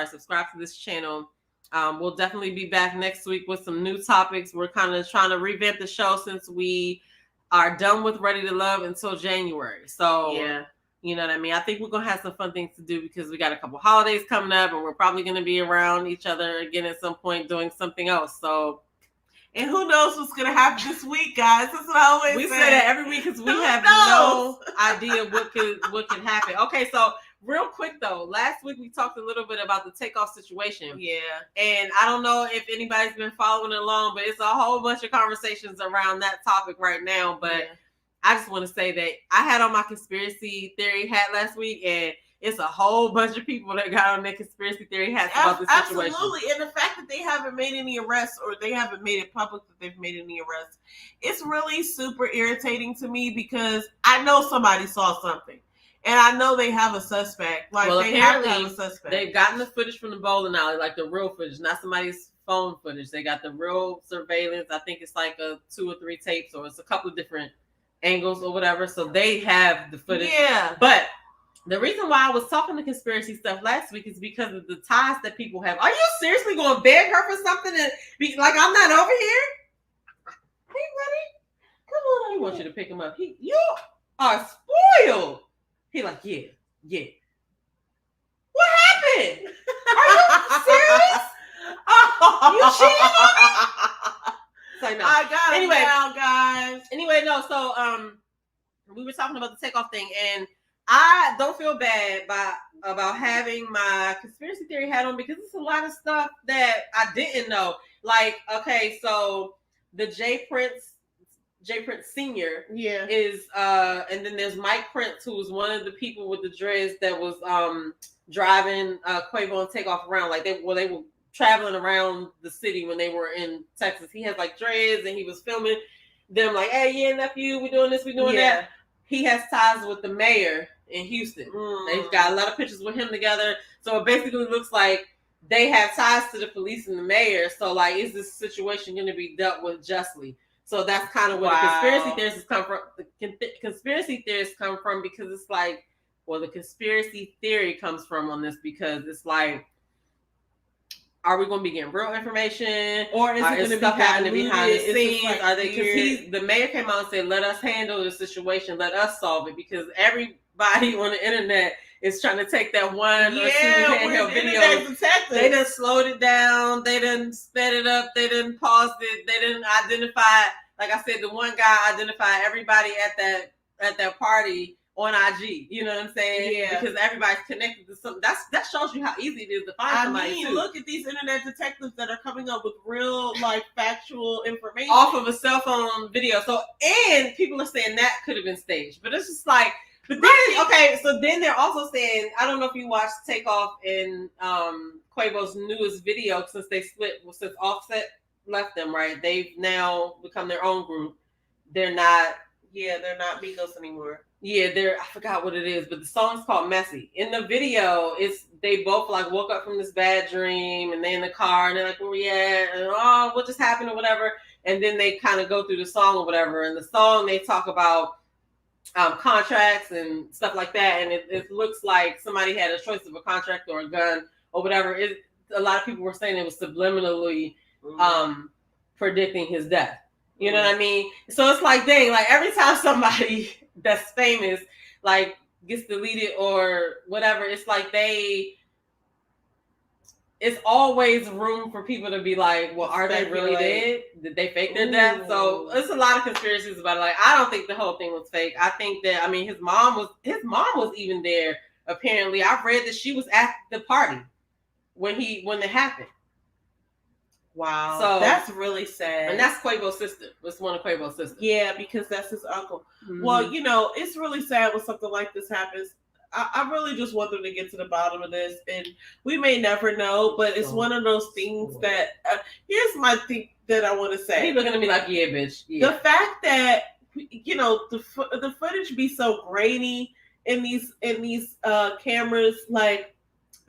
subscribe to this channel. We'll definitely be back next week with some new topics. We're kind of trying to revamp the show since we are done with Ready to Love until January. So, yeah. You know what I mean? I think we're going to have some fun things to do because we got a couple holidays coming up and we're probably going to be around each other again at some point doing something else. So, and who knows what's going to happen this week, guys? That's what I always we say. say that every week because we have no idea what can happen. Okay, so real quick though, last week we talked a little bit about the takeoff situation. Yeah. And I don't know if anybody's been following along, but it's a whole bunch of conversations around that topic right now. But yeah. I just want to say that I had on my conspiracy theory hat last week, and it's a whole bunch of people that got on their conspiracy theory hats about this situation. Absolutely. And the fact that they haven't made any arrests or they haven't made it public that they've made any arrests, it's really super irritating to me because I know somebody saw something. And I know they have a suspect. They have to have a suspect. They've gotten the footage from the bowling alley, like the real footage, not somebody's phone footage. They got the real surveillance. I think it's like 2 or 3 tapes, or it's a couple of different angles or whatever. So they have the footage. Yeah. But the reason why I was talking the conspiracy stuff last week is because of the ties that people have. Are you seriously going to beg her for something and be like, I'm not over here? Hey, buddy, come on. He wants you to pick him up. You are spoiled. He like, yeah. What happened? Are you serious? You cheated on me? It's like, no. I got it now, guys. Anyway, no. So, we were talking about the takeoff thing, and I don't feel bad about having my conspiracy theory hat on because it's a lot of stuff that I didn't know. Like, okay, so the J Prince Sr. is and then there's Mike Prince, who was one of the people with the dreads that was driving Quavo and Takeoff around. Like they were traveling around the city when they were in Texas. He had like dreads and he was filming them like, hey, yeah, nephew, we doing this, we doing that. He has ties with the mayor in Houston. They've got a lot of pictures with him together. So it basically looks like they have ties to the police and the mayor. So like, is this situation going to be dealt with justly? So that's kind of where the conspiracy theorists come from. The conspiracy theorists come from because it's like, well, the conspiracy theory comes from on this because it's like, are we going to be getting real information, or is it going to be stuff happening behind the scenes? Like Are they? Because the mayor came out and said, "Let us handle the situation. Let us solve it," because everybody on the internet is trying to take that one or two handheld videos. They done slowed it down. They done sped it up. They done paused it. They didn't identify. Like I said, the one guy identified everybody at that party on IG. You know what I'm saying? Yeah. Because everybody's connected to something. That shows you how easy it is to find somebody. I mean, look at these internet detectives that are coming up with real, like, factual information off of a cell phone video. So, and people are saying that could have been staged, but it's just like. But then, okay, so then they're also saying, I don't know if you watched Takeoff and Quavo's newest video since they split, since Offset left them, right? They've now become their own group. They're not Migos anymore. Yeah, I forgot what it is, but the song's called Messy. In the video, they both like woke up from this bad dream and they're in the car and they're like, where we at? And what just happened or whatever. And then they kind of go through the song or whatever. And the song, they talk about contracts and stuff like that. And it looks like somebody had a choice of a contract or a gun or whatever. A lot of people were saying it was subliminally predicting his death. You know what I mean? So it's like, dang, like every time somebody that's famous like gets deleted or whatever, it's like it's always room for people to be like, well, are they really dead? Did they fake their death? So it's a lot of conspiracies about it. Like, I don't think the whole thing was fake. I think that, I mean, his mom was even there. Apparently, I've read that she was at the party when it happened. Wow. So that's really sad. And that's Quavo's sister. That's one of Quavo's sisters. Yeah, because that's his uncle. Mm-hmm. Well, it's really sad when something like this happens. I really just want them to get to the bottom of this, and we may never know, but it's one of those things that here's my thing that I want to say. People are gonna be like, "Yeah, bitch." Yeah. The fact that the footage be so grainy in these cameras, like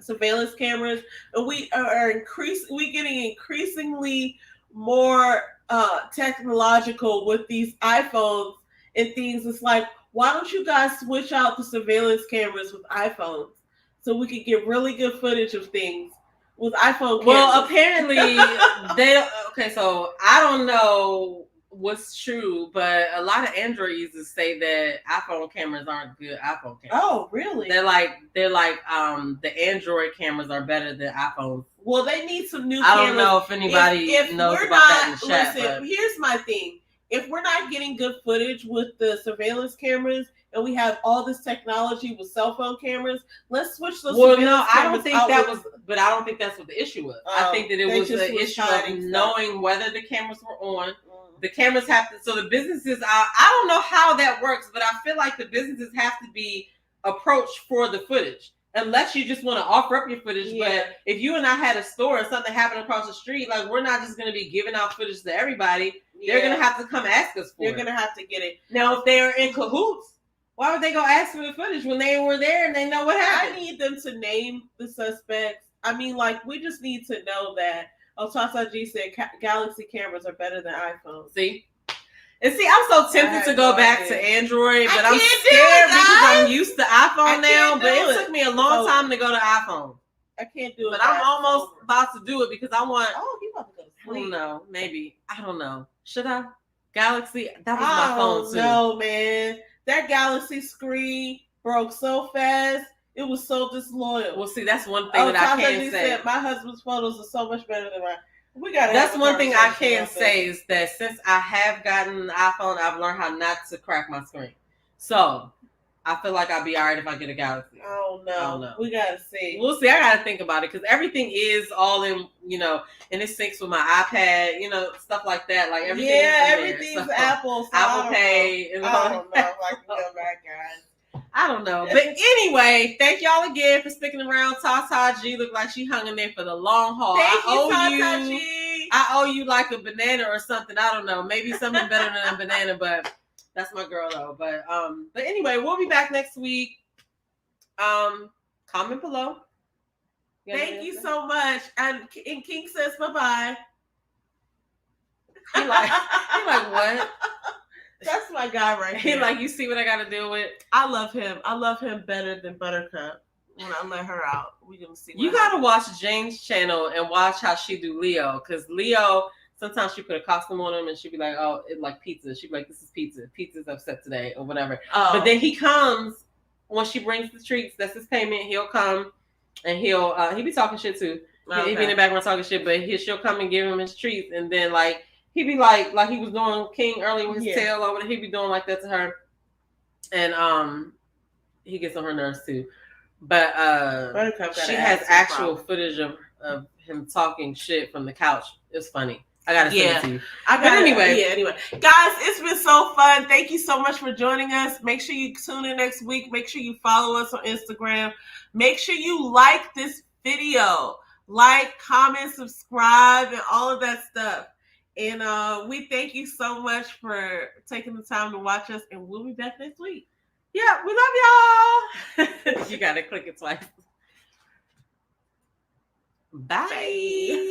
surveillance cameras, and we getting increasingly more technological with these iPhones and things. It's like, why don't you guys switch out the surveillance cameras with iPhones so we could get really good footage of things with iPhone cameras? Well, apparently they don't. Okay, so I don't know what's true, but a lot of Android users say that iPhone cameras aren't good iPhone cameras. Oh, really? They're like the Android cameras are better than iPhones. Well, they need some new cameras. I don't know if anybody knows about that in the chat. Listen, here's my thing. If we're not getting good footage with the surveillance cameras and we have all this technology with cell phone cameras, let's switch those surveillance cameras. I don't think that was, but I don't think that's what the issue was. I think that it was the issue of knowing whether the cameras were on. The cameras have to, so the businesses, I don't know how that works, but I feel like the businesses have to be approached for the footage. Unless you just want to offer up your footage. Yeah. But if you and I had a store and something happened across the street, like, we're not just going to be giving out footage to everybody. Yeah. They're going to have to come ask us for it. They're going to have to get it. Now, if they're in cahoots, why would they go ask for the footage when they were there and they know what happened? I need them to name the suspects. I mean, like, we just need to know that. Tata G said Galaxy cameras are better than iPhones. See? And see, I'm so tempted to go back to Android, but I'm scared because I'm used to iPhone now. But it took me a long time to go to iPhone. I can't do it. But I'm almost about to do it because I want. Oh, you about to go to sleep? I don't know. Maybe. I don't know. Should I? Galaxy? That was my phone too. No, man. That Galaxy screen broke so fast. It was so disloyal. Well, see, that's one thing that I can say. Said, my husband's photos are so much better than mine. That's one thing I can say is that since I have gotten an iPhone, I've learned how not to crack my screen. So I feel like I'll be all right if I get a Galaxy. Oh, no. I don't know. We got to see. We'll see. I got to think about it because everything is all in, and it syncs with my iPad, stuff like that. Like everything. Yeah, everything's Apple. So Apple Pay. I don't know if I can go back, guys. I don't know. But anyway, thank y'all again for sticking around. Tata G looked like she hung in there for the long haul. Thank you, Tata G. I owe you like a banana or something. I don't know. Maybe something better than a banana, but that's my girl though. But anyway, we'll be back next week. Comment below. Thank you so much. And King says bye-bye. He like what? That's my guy right here. Like, you see what I got to deal with? I love him. I love him better than Buttercup. when I let her out. We're gonna see. You gotta watch Jane's channel and watch how she do Leo, because Leo sometimes she put a costume on him and she'd be like, "Oh, it's like pizza." She'd be like, "This is pizza. Pizza's upset today," or whatever. But then he comes when she brings the treats. That's his payment. He'll come and he be talking shit too. Okay. He be in the background talking shit, but she'll come and give him his treats, and then like he be like he was doing King earlier with his tail or whatever. He be doing like that to her, and he gets on her nerves too. But she has actual footage of him talking shit from the couch. It's funny. I gotta send it to you. Anyway, guys, it's been so fun. Thank you so much for joining us. Make sure you tune in next week. Make sure you follow us on Instagram. Make sure you like this video. Like, comment, subscribe, and all of that stuff. And we thank you so much for taking the time to watch us, and we'll be back next week. Yeah, we love y'all. You gotta click it twice. Bye.